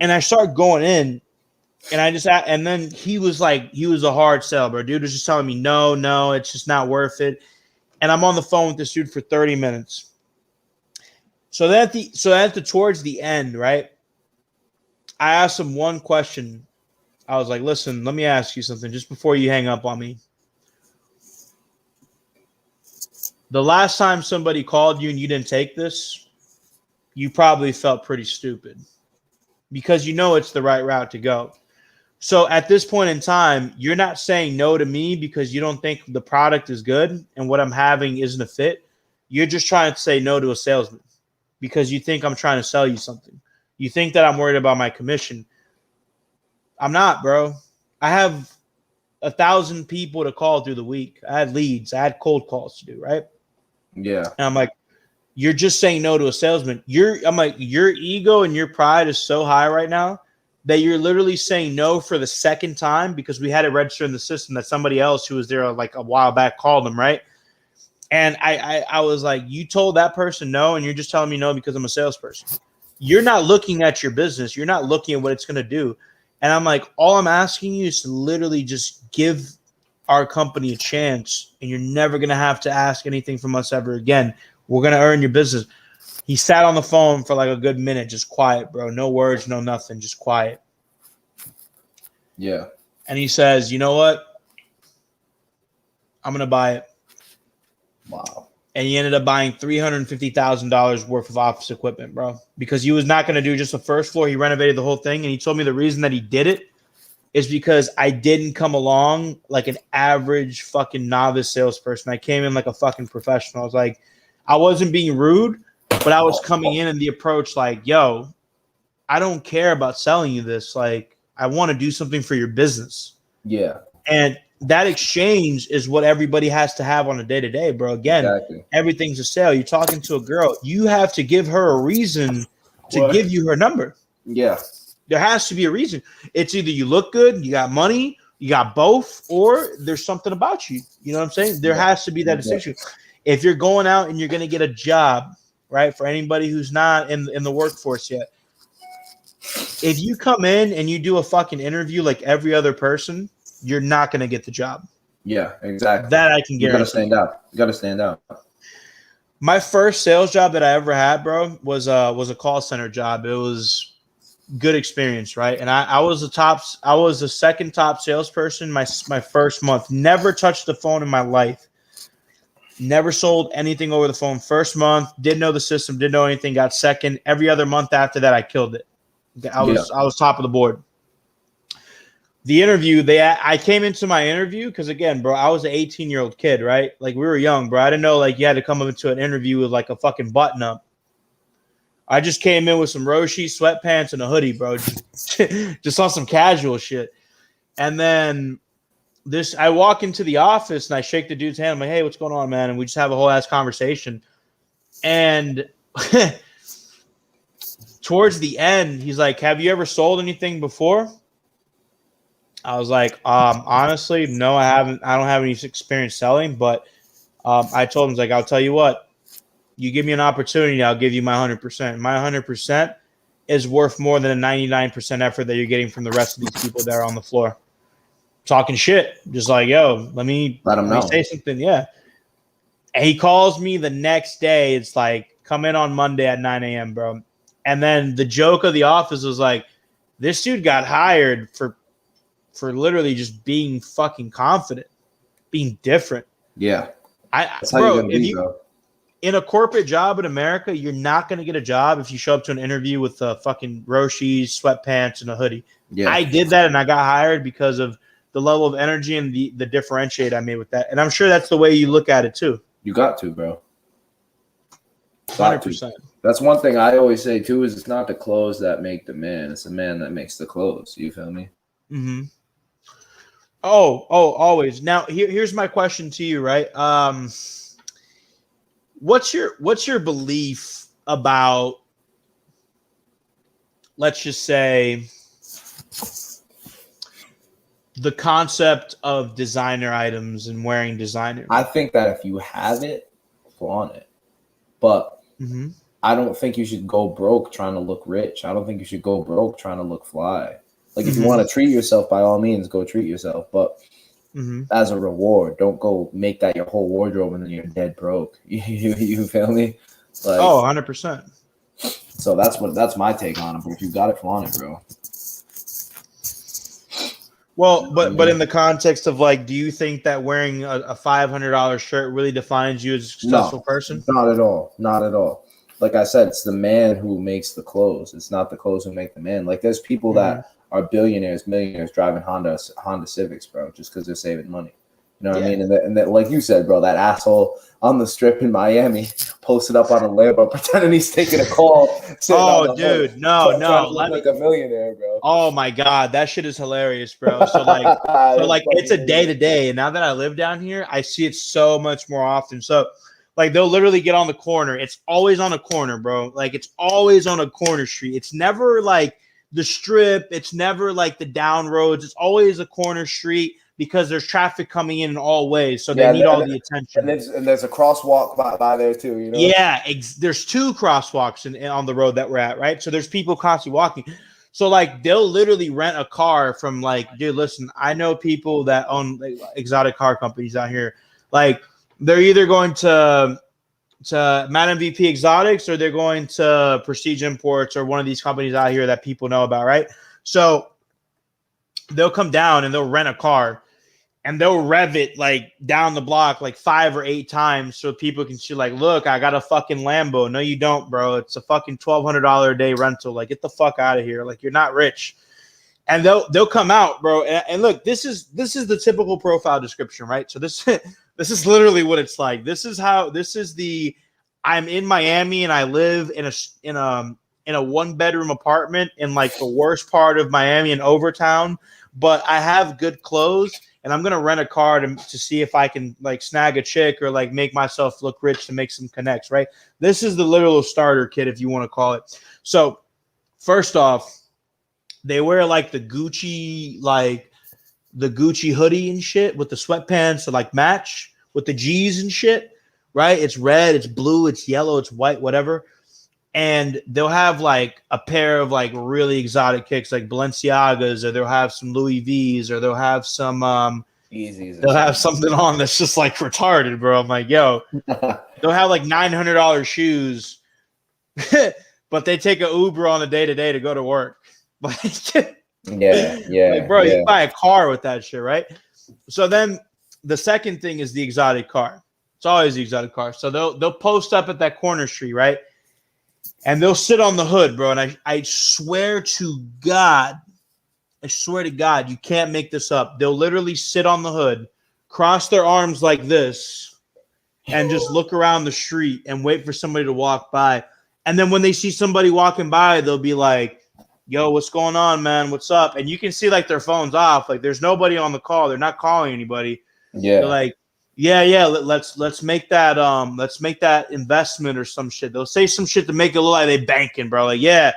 And I start going in, and then he was a hard sell, bro. Dude was just telling me, no, it's just not worth it. And I'm on the phone with this dude for 30 minutes. So towards the end, right? I asked him one question. I was like, listen, let me ask you something just before you hang up on me. The last time somebody called you and you didn't take this, you probably felt pretty stupid because you know it's the right route to go. So at this point in time, you're not saying no to me because you don't think the product is good and what I'm having isn't a fit. You're just trying to say no to a salesman because you think I'm trying to sell you something. You think that I'm worried about my commission. I'm not, bro. I have 1,000 people to call through the week. I had leads. I had cold calls to do, right? Yeah. And I'm like, you're just saying no to a salesman. I'm like, your ego and your pride is so high right now that you're literally saying no for the second time because we had it register in the system that somebody else who was there like a while back called them, right? And I was like, you told that person no, and you're just telling me no because I'm a salesperson. You're not looking at your business. You're not looking at what it's going to do. And I'm like, all I'm asking you is to literally just give our company a chance, and you're never going to have to ask anything from us ever again. We're going to earn your business. He sat on the phone for like a good minute, just quiet, bro. No words, no nothing, just quiet. Yeah. And he says, you know what? I'm going to buy it. Wow. And he ended up buying $350,000 worth of office equipment, bro, because he was not going to do just the first floor. He renovated the whole thing. And he told me the reason that he did it is because I didn't come along like an average fucking novice salesperson. I came in like a fucking professional. I was like, I wasn't being rude, but I was coming in the approach like, yo, I don't care about selling you this. Like, I want to do something for your business. Yeah. And that exchange is what everybody has to have on a day-to-day, bro. Again, exactly. Everything's a sale. You're talking to a girl. You have to give her a reason to give you her number. Yeah. There has to be a reason. It's either you look good, you got money, you got both, or there's something about you. You know what I'm saying? There has to be that distinction. If you're going out and you're going to get a job, right, for anybody who's not in the workforce yet, if you come in and you do a fucking interview like every other person, you're not going to get the job. Yeah, exactly. That I can guarantee. You got to stand out. You got to stand out. My first sales job that I ever had, bro, was a call center job. It was good experience, right? And I was the second top salesperson my first month. Never touched the phone in my life. Never sold anything over the phone. First month, didn't know the system, didn't know anything. Got second. Every other month after that, I killed it. I was top of the board. The interview, I came into my interview because, again, bro, I was an 18-year-old kid, right? Like, we were young, bro. I didn't know, like, you had to come into an interview with, like, a fucking button-up. I just came in with some Roshi, sweatpants, and a hoodie, bro. Just on some casual shit. And then I walk into the office, and I shake the dude's hand. I'm like, hey, what's going on, man? And we just have a whole-ass conversation. And towards the end, he's like, have you ever sold anything before? I was like, honestly, no, I haven't. I don't have any experience selling, but I told him, like, I'll tell you what, you give me an opportunity, I'll give you my 100%. My 100% is worth more than a 99% effort that you're getting from the rest of these people that are on the floor talking shit. Just like, yo, let me say something. Yeah. And he calls me the next day. It's like, come in on Monday at 9 a.m., bro. And then the joke of the office was like, this dude got hired for literally just being fucking confident, being different. Yeah. Bro, in a corporate job in America, you're not going to get a job if you show up to an interview with a fucking Roshi, sweatpants, and a hoodie. Yeah. I did that, and I got hired because of the level of energy and the differentiate I made with that. And I'm sure that's the way you look at it, too. You got to, bro. 100%. That's one thing I always say, too, is it's not the clothes that make the man. It's the man that makes the clothes. You feel me? Mm-hmm. Oh, always. Now, here's my question to you, right? What's your belief about, let's just say, the concept of designer items and wearing designer? I think that if you have it, flaunt it. But I don't think you should go broke trying to look rich. I don't think you should go broke trying to look fly. Like, if you want to treat yourself, by all means, go treat yourself. But as a reward, don't go make that your whole wardrobe and then you're dead broke. You feel me? Like, 100%. So that's my take on it. But if you got it, flaunt it, bro. Well, but in the context of, like, do you think that wearing a $500 shirt really defines you as a successful person? Not at all. Not at all. Like I said, it's the man who makes the clothes. It's not the clothes who make the man. Like, there's people that are billionaires, millionaires driving Honda Civics, bro, just because they're saving money. You know what I mean? And that, like you said, bro, that asshole on the strip in Miami posted up on a Lambo pretending he's taking a call. Oh, dude, no. Like a millionaire, bro. Oh my God, that shit is hilarious, bro. So like, it's a day to day, and now that I live down here, I see it so much more often. So, like, they'll literally get on the corner. It's always on a corner, bro. Like, it's always on a corner street. It's never like the strip. It's never like the down roads. It's always a corner street because there's traffic coming in all ways. So they need all the attention. And there's a crosswalk by there too, you know? Yeah, there's two crosswalks on the road that we're at, right? So there's people constantly walking. So, like, they'll literally rent a car from, like, dude, listen, I know people that own, like, exotic car companies out here. Like, they're either going to Madam VP Exotics or they're going to Prestige Imports or one of these companies out here that people know about, right? So they'll come down and they'll rent a car and they'll rev it, like, down the block like 5 or 8 times so people can see, like, look, I got a fucking Lambo. No, you don't, bro. It's a fucking $1,200 a day rental. Like, get the fuck out of here. Like, you're not rich. And they'll come out, bro. And look, this is the typical profile description, right? So this is literally what it's like. I'm in Miami and I live in a 1-bedroom apartment in, like, the worst part of Miami in Overtown, but I have good clothes and I'm going to rent a car to see if I can, like, snag a chick or, like, make myself look rich to make some connects, right? This is the literal starter kit, if you want to call it. So first off, they wear, like, the Gucci hoodie and shit with the sweatpants to, like, match with the G's and shit, right? It's red, it's blue, it's yellow, it's white, whatever. And they'll have, like, a pair of, like, really exotic kicks, like Balenciagas, or they'll have some Louis V's, or they'll have some Yeezys. They'll have something on that's just, like, retarded, bro. I'm like, yo, they'll have, like, $900 shoes. but they take an Uber on a day-to-day to go to work. Like, Yeah. bro, you buy a car with that shit, right? So then the second thing is the exotic car. It's always the exotic car. So they'll post up at that corner street, right? And they'll sit on the hood, bro. And I swear to God, you can't make this up. They'll literally sit on the hood, cross their arms like this, and just look around the street and wait for somebody to walk by. And then when they see somebody walking by, they'll be like, yo, what's going on, man? What's up? And you can see like their phone's off. Like there's nobody on the call. They're not calling anybody. Yeah. They're like, yeah. Let's make that investment or some shit. They'll say some shit to make it look like they banking, bro. Like, yeah.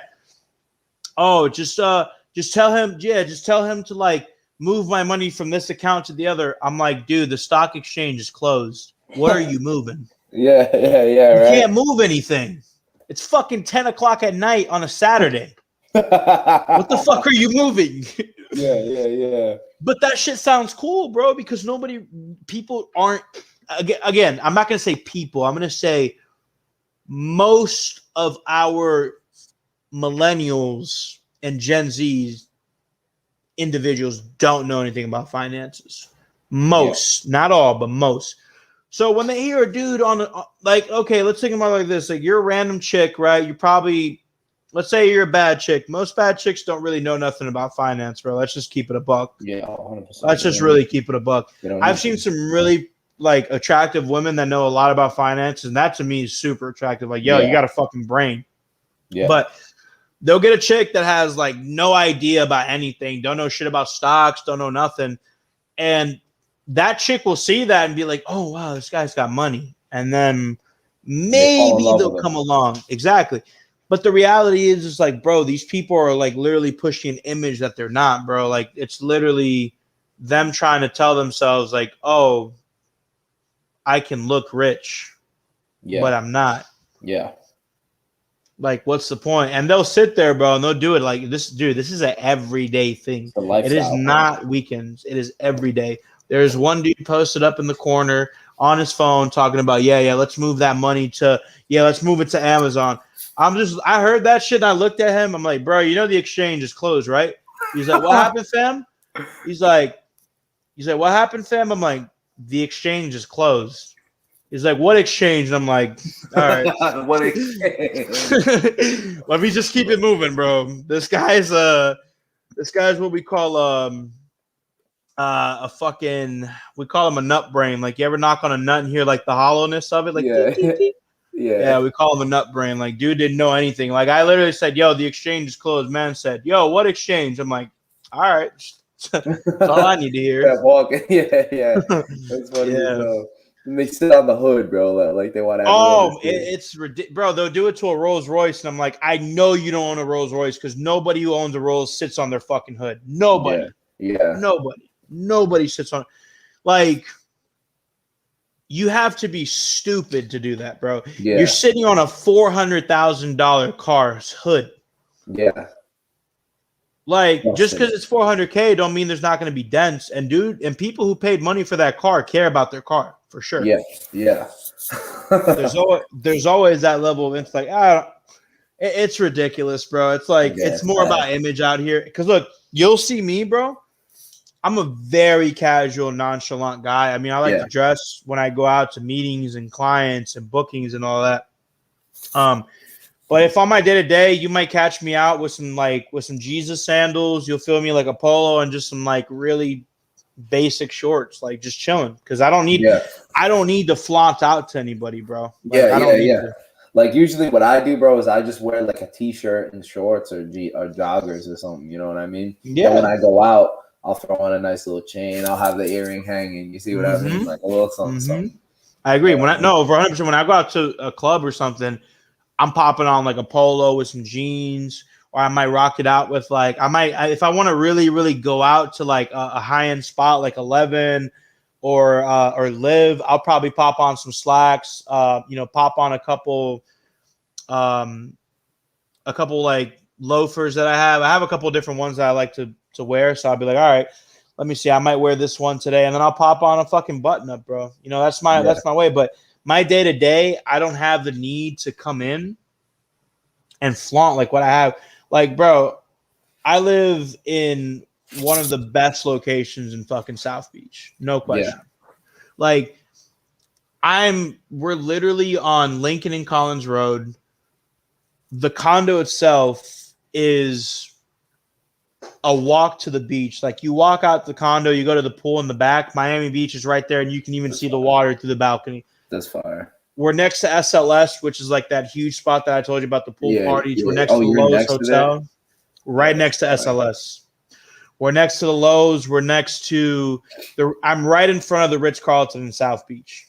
Oh, just tell him to like move my money from this account to the other. I'm like, dude, the stock exchange is closed. What are you moving? Yeah. You can't move anything. It's fucking 10 o'clock at night on a Saturday. What the fuck are you moving? Yeah. But that shit sounds cool, bro, because people aren't, again, I'm not going to say people. I'm going to say most of our millennials and Gen Z's individuals don't know anything about finances. Most, not all, but most. So when they hear a dude like, okay, let's think about it like this. Like you're a random chick, right? You're probably, let's say you're a bad chick. Most bad chicks don't really know nothing about finance, bro. Let's just keep it a buck. Yeah, 100%. Let's just really keep it a buck. I've seen some really like attractive women that know a lot about finance, and that to me is super attractive. Like, yo, you got a fucking brain. Yeah. But they'll get a chick that has like no idea about anything, don't know shit about stocks, don't know nothing. And that chick will see that and be like, oh, wow, this guy's got money. And then maybe they'll come along. Exactly. But the reality is like, bro, these people are like literally pushing an image that they're not, bro. Like it's literally them trying to tell themselves like, oh, I can look rich, but I'm not. Yeah. Like, what's the point? And they'll sit there, bro, and they'll do it like this. Dude, this is an everyday thing. It is not weekends. It is every day. There's one dude posted up in the corner on his phone talking about, let's move that money let's move it to Amazon. I heard that shit and I looked at him. I'm like, bro, you know the exchange is closed, right? He's like, what happened, fam? He's like, what happened, fam? I'm like, the exchange is closed. He's like, what exchange? And I'm like, all right. What exchange? Let me just keep it moving, bro. This guy's what we call we call him a nut brain. Like you ever knock on a nut and hear like the hollowness of it? Like yeah, we call him a nut brain. Like dude didn't know anything. Like I literally said, yo, the exchange is closed. Man said, yo, what exchange? I'm like, all right. That's all I need to hear. Yeah. That's funny. Yeah. And they sit on the hood, bro. Like they want to. Oh, it's ridiculous, bro. They'll do it to a Rolls Royce, and I'm like, I know you don't own a Rolls Royce because nobody who owns a Rolls sits on their fucking hood. Nobody. Yeah. Nobody sits on. Like, you have to be stupid to do that, bro. Yeah. You're sitting on a $400,000 car's hood. Yeah. Like, just because it's $400K don't mean there's not going to be dents. And people who paid money for that car care about their car for sure. Yeah. there's always that level of it's like, it's ridiculous, bro. It's like it's more about image out here. Because look, you'll see me, bro. I'm a very casual, nonchalant guy. I mean, I like to dress when I go out to meetings and clients and bookings and all that. But if on my day-to-day, you might catch me out with some Jesus sandals. You'll feel me like a polo and just some like really basic shorts, like just chilling. Because I don't need to flaunt out to anybody, bro. Like, I don't need to. Like usually what I do, bro, is I just wear like a t-shirt and shorts or joggers or something. You know what I mean? Yeah. And when I go out, I'll throw on a nice little chain. I'll have the earring hanging. You see what I mean? Like a little something. I agree. Over 100%. When I go out to a club or something, I'm popping on like a polo with some jeans, or I might rock it out with like if I want to really, really go out to like a high end spot like 11 or Live, I'll probably pop on some slacks. Pop on a couple like loafers that I have. I have a couple different ones that I like to wear, so I'll be like, all right, let me see. I might wear this one today, and then I'll pop on a fucking button up, bro. That's my way. But my day-to-day, I don't have the need to come in and flaunt like what I have. Like, bro, I live in one of the best locations in fucking South Beach. No question. Like, we're literally on Lincoln and Collins Road. The condo itself is a walk to the beach. Like, you walk out the condo, you go to the pool in the back. Miami Beach is right there, and you can even see the water through the balcony. That's fire. We're next to SLS, which is like that huge spot that I told you about, the pool parties. We're next to the Lowe's Hotel, right next to SLS. We're next to the Lowe's. We're next to I'm right in front of the Ritz-Carlton in South Beach.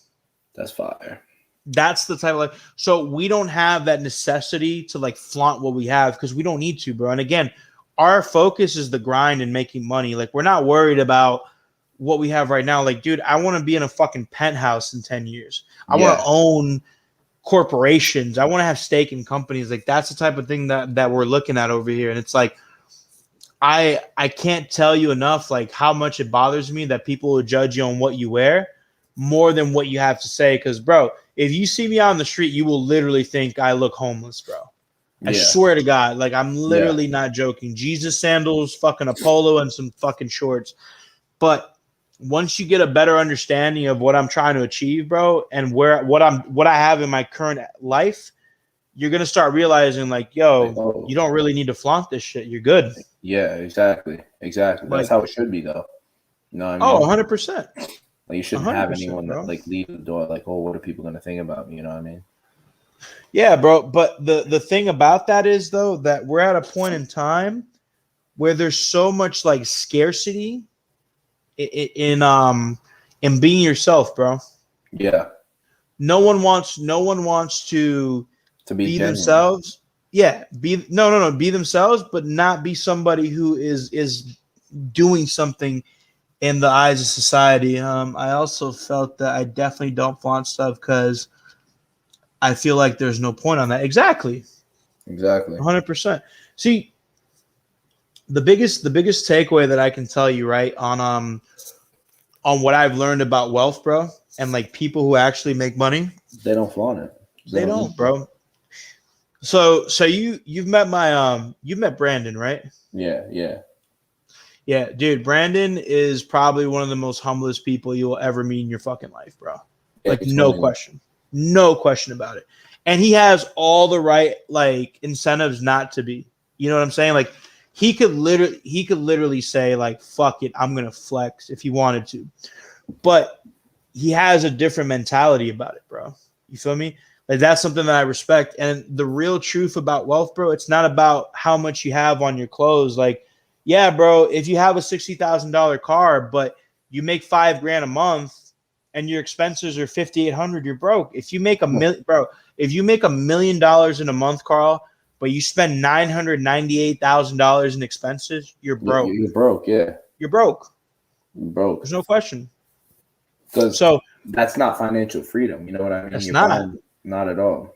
That's fire. That's the type of, like, so we don't have that necessity to like flaunt what we have because we don't need to, bro. And again, our focus is the grind and making money. Like, we're not worried about what we have right now. Like, dude, I want to be in a fucking penthouse in 10 years. I want to own corporations. I want to have stake in companies. Like, that's the type of thing that we're looking at over here. And it's like, I can't tell you enough, like, how much it bothers me that people will judge you on what you wear more than what you have to say. Because, bro, if you see me out on the street, you will literally think I look homeless, bro. I swear to God. Like, I'm literally not joking. Jesus sandals, fucking a polo, and some fucking shorts. But once you get a better understanding of what I'm trying to achieve, bro, and what I have in my current life, you're gonna start realizing, like, yo, you don't really need to flaunt this shit. You're good. Yeah, exactly. Like, that's how it should be, though. You know what I mean? 100%. Like, you shouldn't have anyone that like leave the door like, oh, what are people gonna think about me? You know what I mean? Yeah, bro. But the thing about that is, though, that we're at a point in time where there's so much like scarcity in being yourself, bro. Yeah. No one wants to be themselves. Yeah, be themselves, but not be somebody who is doing something in the eyes of society. I also felt that I definitely don't flaunt stuff because I feel like there's no point on that. Exactly. 100%. See, the biggest takeaway that I can tell you, right, on what I've learned about wealth, bro, and like people who actually make money, they don't flaunt it. They don't, bro. So you've met you've met Brandon, right? Yeah, dude. Brandon is probably one of the most humblest people you will ever meet in your fucking life, bro. Like, no question about it. And he has all the right like incentives not to be. You know what I'm saying? Like, he could literally say like, fuck it, I'm gonna flex if he wanted to, but he has a different mentality about it, bro. You feel me? Like, that's something that I respect. And the real truth about wealth, bro, it's not about how much you have on your clothes. Like, yeah, bro, if you have a $60,000 car, but you make $5,000 a month and your expenses are $5,800, you're broke. If you make $1 million in a month, Carl, but you spend $998,000 in expenses, you're broke. You're broke, yeah. You're broke. You're broke. There's no question. So that's not financial freedom. You know what I mean? It's not at all.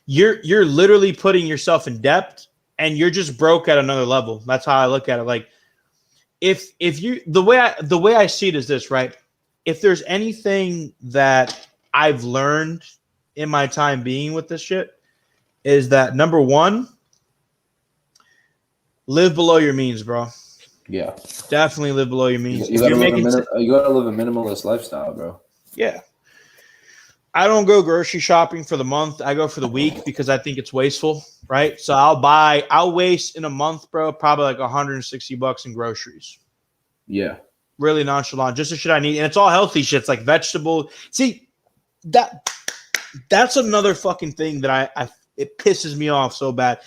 You're literally putting yourself in debt, and you're just broke at another level. That's how I look at it. Like, if you the way I see it is this, right? If there's anything that I've learned in my time being with this shit, is that number one, live below your means, bro. Yeah, definitely live below your means. You gotta live a minimalist lifestyle, bro. Yeah. I don't go grocery shopping for the month. I go for the week because I think it's wasteful, right? So I'll waste in a month, bro, probably like $160 in groceries. Yeah. Really nonchalant, just the shit I need. And it's all healthy shit. It's like vegetable. See, that's another fucking thing that it pisses me off so bad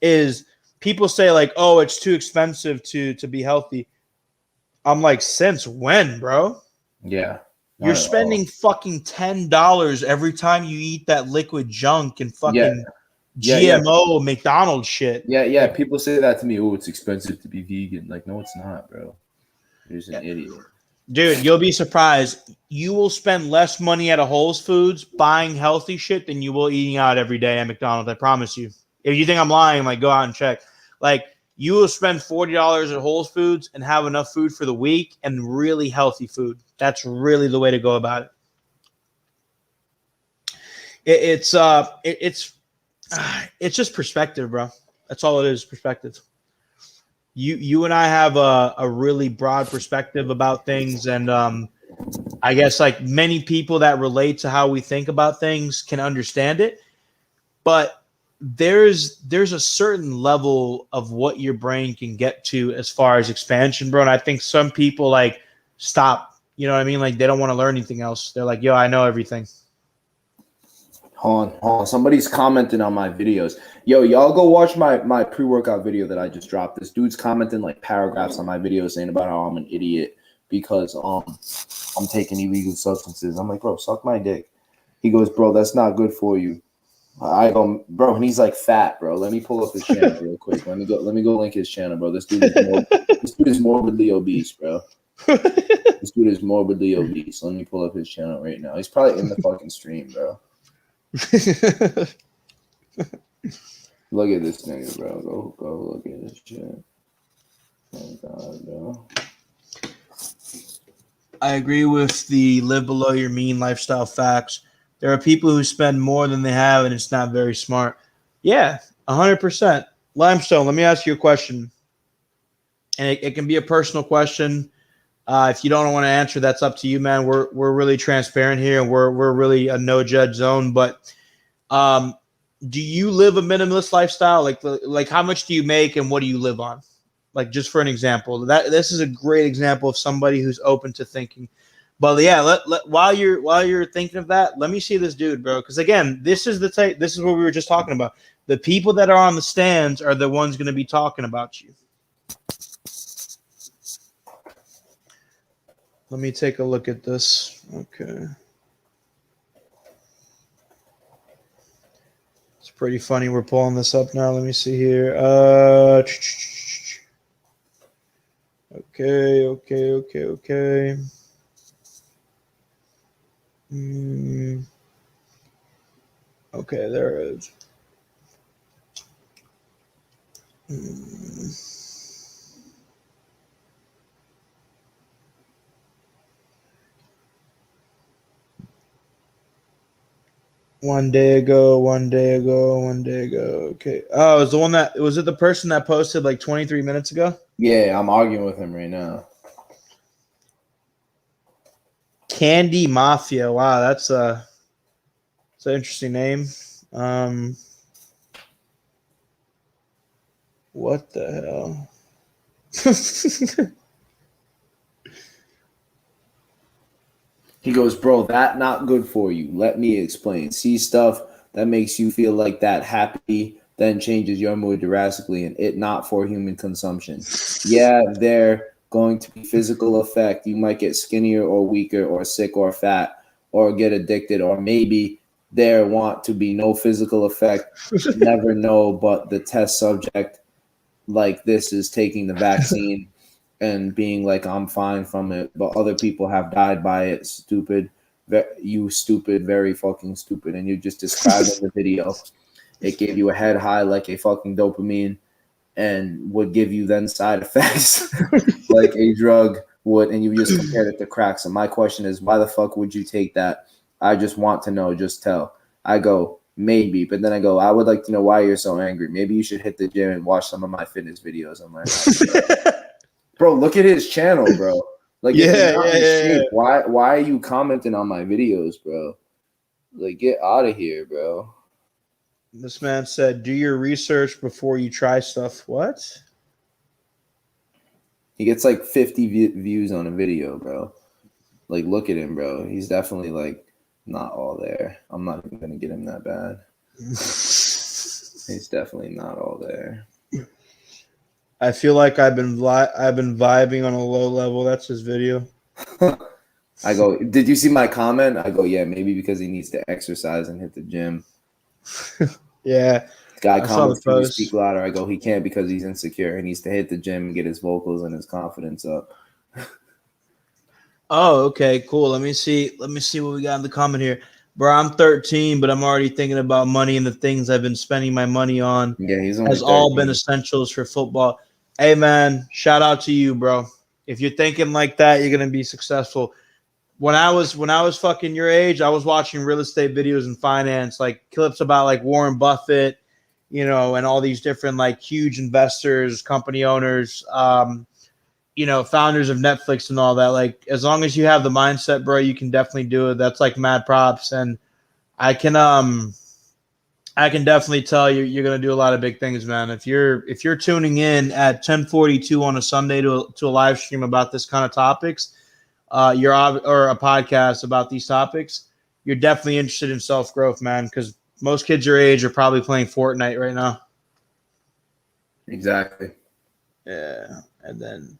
is people say like, oh, it's too expensive to be healthy. I'm like, since when, bro? Yeah. You're spending fucking $10 every time you eat that liquid junk and fucking GMO McDonald's shit. Yeah. Like, people say that to me. Oh, it's expensive to be vegan. Like, no, it's not, bro. You're just an idiot. Dude, you'll be surprised. You will spend less money at a Whole Foods buying healthy shit than you will eating out every day at McDonald's. I promise you. If you think I'm lying, like, go out and check. Like, you will spend $40 at Whole Foods and have enough food for the week and really healthy food. That's really the way to go about it. It's It's just perspective, bro. That's all it is, perspective. You and I have a really broad perspective about things, and I guess like many people that relate to how we think about things can understand it, but there's a certain level of what your brain can get to as far as expansion, bro. And I think some people like stop, you know what I mean? Like they don't want to learn anything else. They're like, yo, I know everything. Hold on. Somebody's commenting on my videos. Yo, y'all go watch my pre-workout video that I just dropped. This dude's commenting like paragraphs on my video saying about how I'm an idiot because I'm taking illegal substances. I'm like, bro, suck my dick. He goes, bro, that's not good for you. I go, bro, and he's like fat, bro. Let me pull up his channel real quick. Let me go link his channel, bro. This dude is morbidly obese, bro. This dude is morbidly obese. Let me pull up his channel right now. He's probably in the fucking stream, bro. Look at this nigga, bro. Go look at this shit. Oh God, bro. I agree with the live below your mean lifestyle facts. There are people who spend more than they have, and it's not very smart. Yeah, 100%. Limestone, let me ask you a question. And it can be a personal question. If you don't want to answer, that's up to you, man. We're really transparent here, and we're really a no judge zone. But do you live a minimalist lifestyle? Like how much do you make, and what do you live on? Like just for an example, this is a great example of somebody who's open to thinking. But yeah, while you're thinking of that, let me see this dude, bro. Because again, this is what we were just talking about. The people that are on the stands are the ones going to be talking about you. Let me take a look at this. Okay. It's pretty funny. We're pulling this up now. Let me see here. Okay. Okay, there it is. One day ago. Okay. Oh, was it the person that posted like 23 minutes ago? Yeah, I'm arguing with him right now. Candy Mafia. Wow, that's an interesting name. What the hell? He goes, bro, that not good for you. Let me explain. See stuff that makes you feel like that happy, then changes your mood drastically, and it not for human consumption. Yeah, there going to be physical effect. You might get skinnier or weaker or sick or fat or get addicted, or maybe there want to be no physical effect. Never know, but the test subject like this is taking the vaccine and being like, I'm fine from it, but other people have died by it. Stupid. You stupid, very fucking stupid. And you just described in the video, it gave you a head high like a fucking dopamine and would give you then side effects like a drug would, and you just compared it to crack. So my question is, why the fuck would you take that? I just want to know, just tell. I go, maybe, but then I go, I would like to know why you're so angry. Maybe you should hit the gym and watch some of my fitness videos. I'm like, bro, look at his channel, bro. Like, yeah. Why are you commenting on my videos, bro? Like, get out of here, bro. This man said, do your research before you try stuff. What? He gets like 50 views on a video, bro. Like, look at him, bro. He's definitely like not all there. I'm not even gonna get him that bad. He's definitely not all there. I feel like I've been vibing on a low level. That's his video. I go, did you see my comment? I go, yeah, maybe because he needs to exercise and hit the gym. Yeah. Guy comments, can you speak louder? I go, he can't because he's insecure. He needs to hit the gym and get his vocals and his confidence up. Oh, okay, cool. Let me see what we got in the comment here. Bro, I'm 13, but I'm already thinking about money, and the things I've been spending my money on he's only has 13. all been essentials for football. Hey, man, shout out to you, bro. If you're thinking like that, you're going to be successful. When I was fucking your age, I was watching real estate videos and finance, like clips about like Warren Buffett you know, and all these different like huge investors, company owners, you know, founders of Netflix and all that. Like, as long as you have the mindset, bro, you can definitely do it. That's like mad props. And I can definitely tell you're gonna do a lot of big things, man. If you're tuning in at 10:42 on a Sunday to a live stream about this kind of topics, or a podcast about these topics, you're definitely interested in self growth, man. Because most kids your age are probably playing Fortnite right now. Exactly. Yeah, and then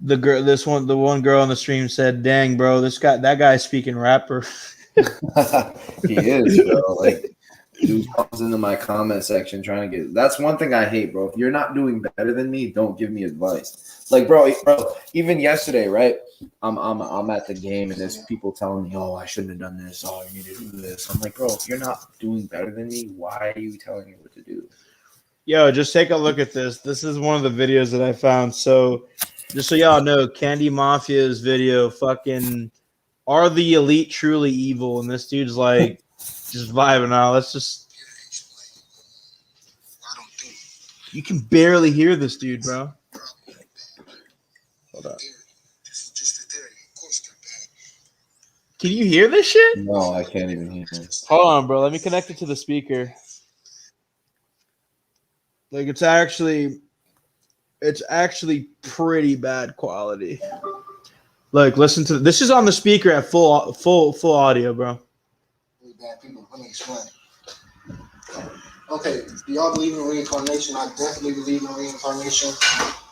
the one girl on the stream said, "Dang, bro, that guy's speaking rapper." He is, bro. Like, dude comes into my comment section trying to get. That's one thing I hate, bro. If you're not doing better than me, don't give me advice. Like, bro, even yesterday, right? I'm at the game and there's people telling me, "Oh, I shouldn't have done this. Oh, you need to do this." I'm like, bro, if you're not doing better than me, why are you telling me what to do? Yo, just take a look at this. This is one of the videos that I found. So, just so y'all know, Candy Mafia's video, fucking, are the elite truly evil? And this dude's like, just vibing out. Let's just. You can barely hear this dude, bro. Hold on. Can you hear this shit? No, I can't even hear it. Hold on, bro. Let me connect it to the speaker. Like, it's actually pretty bad quality. Like, listen to this. Is on the speaker at full audio, bro. Really bad people. Let me explain. Okay, do y'all believe in reincarnation? I definitely believe in reincarnation.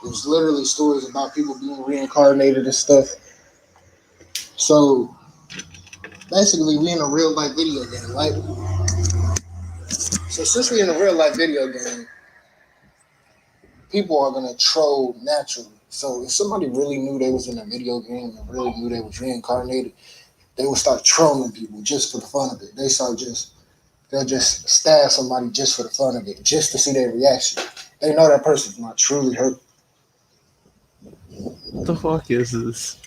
There's literally stories about people being reincarnated and stuff. So basically, we in a real life video game, right? So since we in a real life video game, people are gonna troll naturally. So if somebody really knew they was in a video game and really knew they was reincarnated, they would start trolling people just for the fun of it. They'll just stab somebody just for the fun of it, just to see their reaction. They know that person's not truly hurt. What the fuck is this?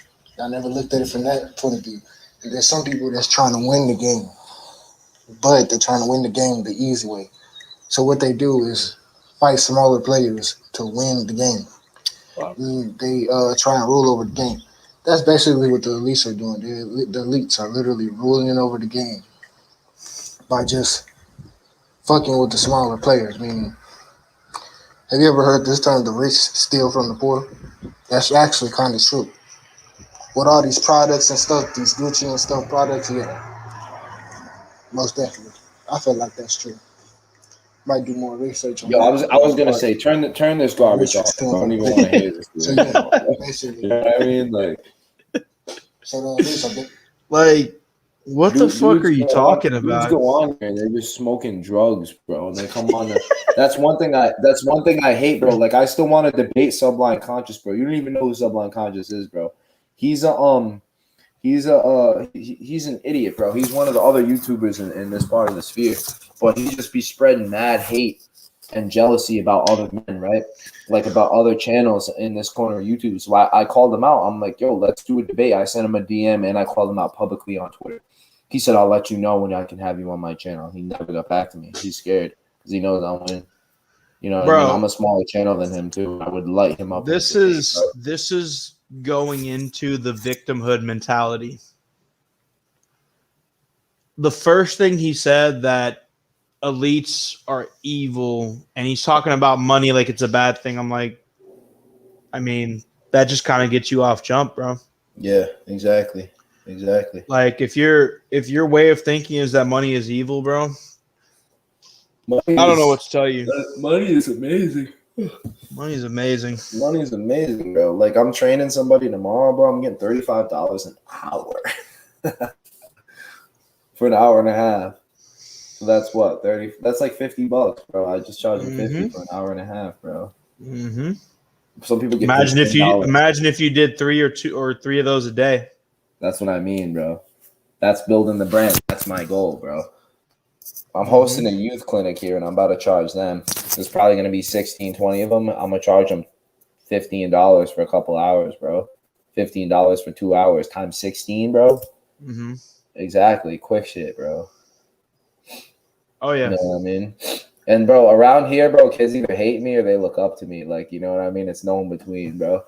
I never looked at it from that point of view. And there's some people that's trying to win the game, but they're trying to win the game the easy way. So what they do is fight smaller players to win the game. Wow. They try and rule over the game. That's basically what the elites are doing. The elites are literally ruling over the game by just fucking with the smaller players. Meaning, have you ever heard this term, the rich steal from the poor? That's actually kind of true. With all these products and stuff, these Gucci and stuff products, yeah, most definitely. I feel like that's true. Might do more research on Yo, that. I was gonna say, turn this garbage off. I don't even want to hear this. So yeah, basically. You know what I mean? Like, So the elites are big. Like, what the fuck are you talking dudes about? go on here and they're just smoking drugs, bro. And they come on. That's one thing I hate, bro. Like, I still want to debate Sublime Conscious, bro. You don't even know who Sublime Conscious is, bro. He's an idiot, bro. He's one of the other YouTubers in this part of the sphere, but he just be spreading mad hate and jealousy about other men, right? Like about other channels in this corner of YouTube. So I called him out. I'm like, yo, let's do a debate. I sent him a DM and I called him out publicly on Twitter. He said, I'll let you know when I can have you on my channel. He never got back to me. He's scared because he knows I'll win. You know, bro, I mean? I'm a smaller channel than him too. I would light him up. This is going into the victimhood mentality. The first thing he said, that elites are evil, and he's talking about money like it's a bad thing. I'm like, I mean, that just kind of gets you off jump, bro. Yeah, exactly. Like, if your way of thinking is that money is evil, bro, I don't know what to tell you. Money is amazing. Money's amazing. Money's amazing, bro. Like, I'm training somebody tomorrow, bro. I'm getting $35 an hour for an hour and a half. So that's what, 30? That's like $50, bro. I just charge them $50 for an hour and a half, bro. Mm-hmm. Some people get imagine $15. if you did 3 or 3 of those a day. That's what I mean, bro. That's building the brand. That's my goal, bro. I'm hosting a youth clinic here, and I'm about to charge them. There's probably going to be 16, 20 of them. I'm going to charge them $15 for a couple hours, bro. $15 for 2 hours times 16, bro. Mm-hmm. Exactly. Quick shit, bro. Oh, yeah. You know what I mean? And bro, around here, bro, kids either hate me or they look up to me. Like, you know what I mean? It's no in between, bro.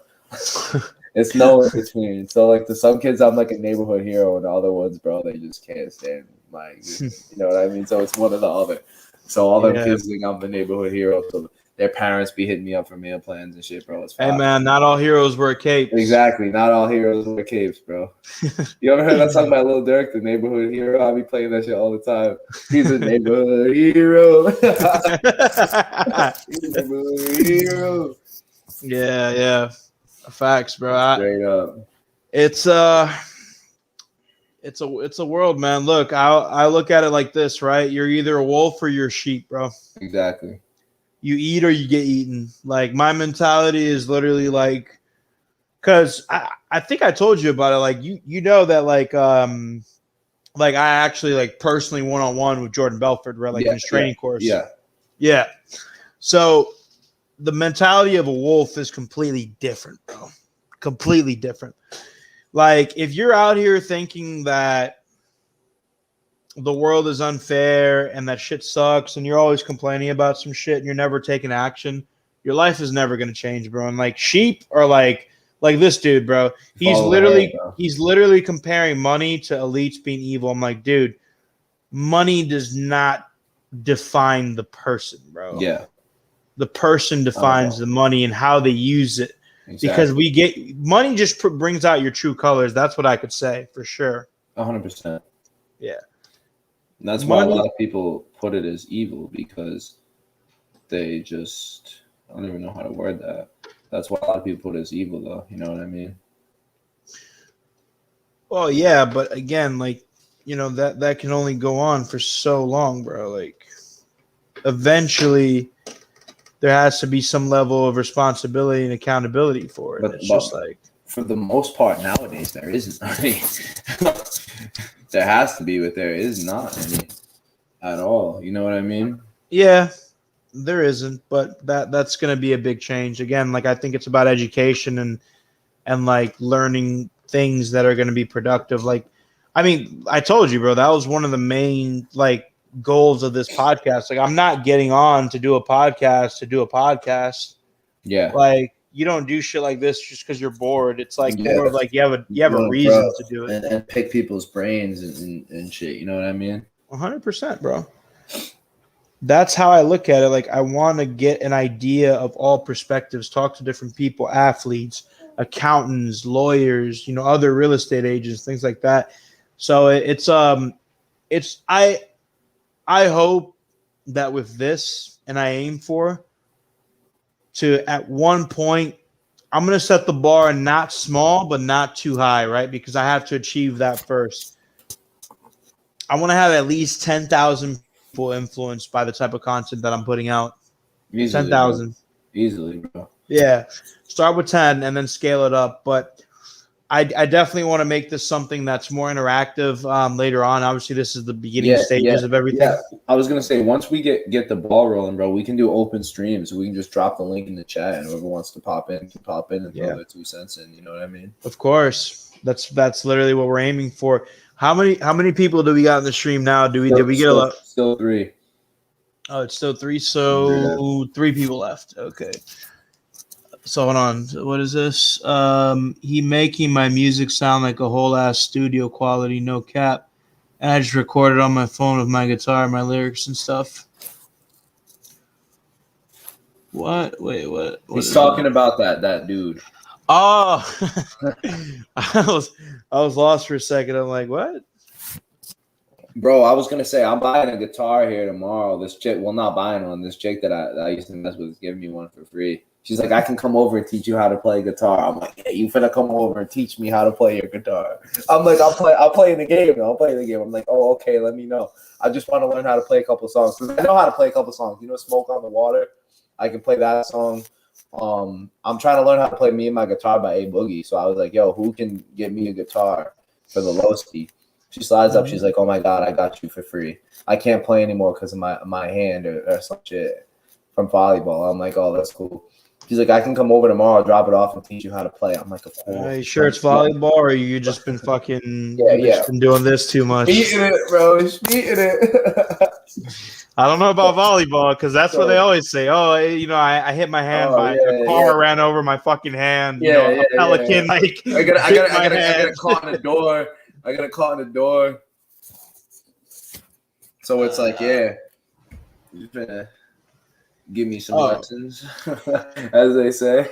It's no in between. So like to some kids, I'm like a neighborhood hero, and the other ones, bro, they just can't stand me. Like, you know what I mean? So it's one or the other. So all them kids think I'm the neighborhood hero. So their parents be hitting me up for meal plans and shit, bro. It's fine. Hey man, not all heroes wear capes. Exactly. Not all heroes wear capes, bro. You ever heard that song by Lil Durk, the neighborhood hero? I'll be playing that shit all the time. He's a neighborhood hero. He's a neighborhood hero. Yeah. Facts, bro. Straight up. It's a world, man. Look, I look at it like this, right? You're either a wolf or you're a sheep, bro. Exactly. You eat or you get eaten. Like my mentality is literally like, because I think I told you about it. Like you know that like I actually like personally one-on-one with Jordan Belfort, right? Like in his training course. Yeah. So the mentality of a wolf is completely different, bro. Completely different. Like if you're out here thinking that the world is unfair and that shit sucks and you're always complaining about some shit and you're never taking action, your life is never going to change, bro. And like sheep are like this dude, bro. He's literally comparing money to elites being evil. I'm like, dude, money does not define the person, bro. Yeah. The person defines the money and how they use it. Exactly. Because we get money just brings out your true colors. That's what I could say for sure. 100%. Yeah. And that's why a lot of people put it as evil, because they just, I don't even know how to word that. That's why a lot of people put it as evil, though. You know what I mean? Well, yeah, but again, like, you know, that can only go on for so long, bro. Like, eventually, there has to be some level of responsibility and accountability for it. But, it's just like, for the most part nowadays, there isn't any. There has to be, but there is not any at all. You know what I mean? Yeah, there isn't, but that's going to be a big change. Again, like I think it's about education and like learning things that are going to be productive. Like, I mean, I told you, bro, that was one of the main like goals of this podcast. Like, I'm not getting on to do a podcast. Yeah. Like, you don't do shit like this just because you're bored. It's like more of like you have a reason to do it and pick people's brains and shit. You know what I mean? 100%, bro. That's how I look at it. Like, I want to get an idea of all perspectives, talk to different people, athletes, accountants, lawyers, you know, other real estate agents, things like that. So I hope that with this, and I aim for to at one point, I'm going to set the bar not small, but not too high, right? Because I have to achieve that first. I want to have at least 10,000 people influenced by the type of content that I'm putting out. 10,000. Easily, bro. Yeah. Start with 10 and then scale it up. But I definitely want to make this something that's more interactive later on. Obviously, this is the beginning stages of everything. Yeah, I was going to say, once we get the ball rolling, bro, we can do open streams. We can just drop the link in the chat, and whoever wants to pop in can pop in and throw their 2 cents in. You know what I mean? Of course. That's literally what we're aiming for. How many people do we got in the stream now? Did we get a lot? Still 3. Oh, it's still 3. So 3 people left. Okay. So hold on. What is this? He making my music sound like a whole ass studio quality, no cap. And I just recorded on my phone with my guitar, my lyrics and stuff. What? Wait, what? He's talking about that dude. Oh, I was lost for a second. I'm like, what? Bro, I was gonna say I'm buying a guitar here tomorrow. This chick, well, not buying one. This chick that I used to mess with is giving me one for free. She's like, I can come over and teach you how to play guitar. I'm like, yeah, you finna come over and teach me how to play your guitar. I'm like, I'll play in the game. I'll play in the game. I'm like, oh, okay, let me know. I just want to learn how to play a couple songs. I know how to play a couple songs. You know, Smoke on the Water. I can play that song. I'm trying to learn how to play Me and My Guitar by A Boogie. So I was like, yo, who can get me a guitar for the lowski? She slides up. She's like, oh my God, I got you for free. I can't play anymore because of my hand or some shit from volleyball. I'm like, oh, that's cool. He's like, I can come over tomorrow, drop it off, and teach you how to play. I'm like, of course. You sure it's volleyball, or you just been fucking? Yeah, Just been doing this too much. Eating it, bro. He's eating it. I don't know about volleyball because that's what they always say. Oh, I hit my hand by a car ran over my fucking hand. A pelican like I got caught in the door. I got caught in the door. So it's like, you're gonna give me some lessons, as they say.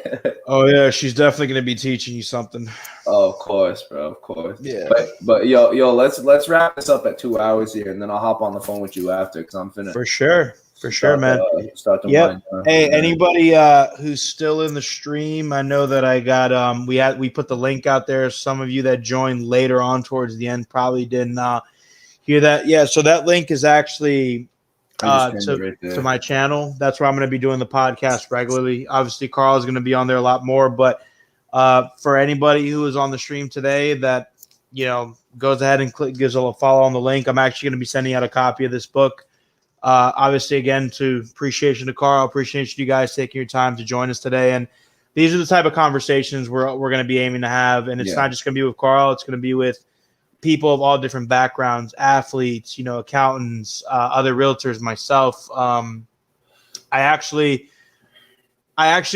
Oh yeah, she's definitely gonna be teaching you something. Oh, of course, bro, of course. Yeah. But yo, let's wrap this up at 2 hours here, and then I'll hop on the phone with you after because I'm finna. For sure, man. Start to yep. wind down. Hey, anybody who's still in the stream, I know that I got we put the link out there. Some of you that joined later on towards the end probably didn't hear that. Yeah, so that link is actually to my channel. That's where I'm going to be doing the podcast regularly. Obviously, Carl is going to be on there a lot more, but for anybody who is on the stream today that goes ahead and gives a follow on the link, I'm actually going to be sending out a copy of this book. Obviously, again, to appreciation to Carl, appreciation you guys taking your time to join us today. And these are the type of conversations we're going to be aiming to have. And it's not just going to be with Carl. It's going to be with people of all different backgrounds, athletes, accountants, other realtors, myself. I actually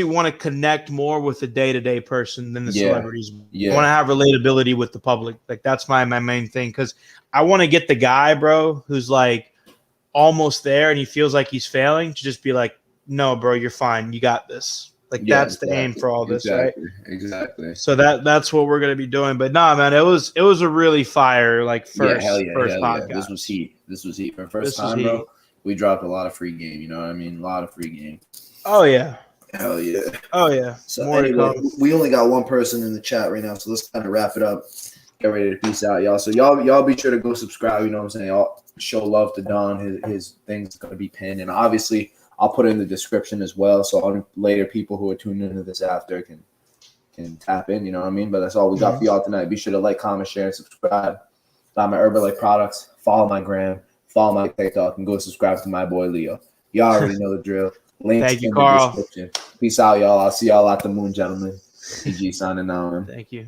want to connect more with the day-to-day person than the celebrities. I want to have relatability with the public. Like that's my main thing. Because I want to get the guy, bro, who's like almost there and he feels like he's failing to just be like, no, bro, you're fine. You got this. Like that's the aim for all this, right? Exactly. So that's what we're gonna be doing. But nah, man, it was a really fire first podcast. Yeah. This was heat. For the first time, bro, we dropped a lot of free game. You know what I mean? A lot of free game. Oh yeah. Hell yeah. Oh yeah. So anyway, we only got one person in the chat right now, so let's kind of wrap it up. Get ready to peace out, y'all. So y'all be sure to go subscribe. You know what I'm saying? Y'all show love to Don. His thing's gonna be pinned, and obviously I'll put it in the description as well, so later people who are tuning into this after can tap in. You know what I mean? But that's all we got for y'all tonight. Be sure to like, comment, share, and subscribe. Buy my Herbaliife products. Follow my gram. Follow my TikTok, and go subscribe to my boy Leo. Y'all already know the drill. Links in the description. Peace out, y'all. I'll see y'all at the moon, gentlemen. PG signing out, man. Thank you.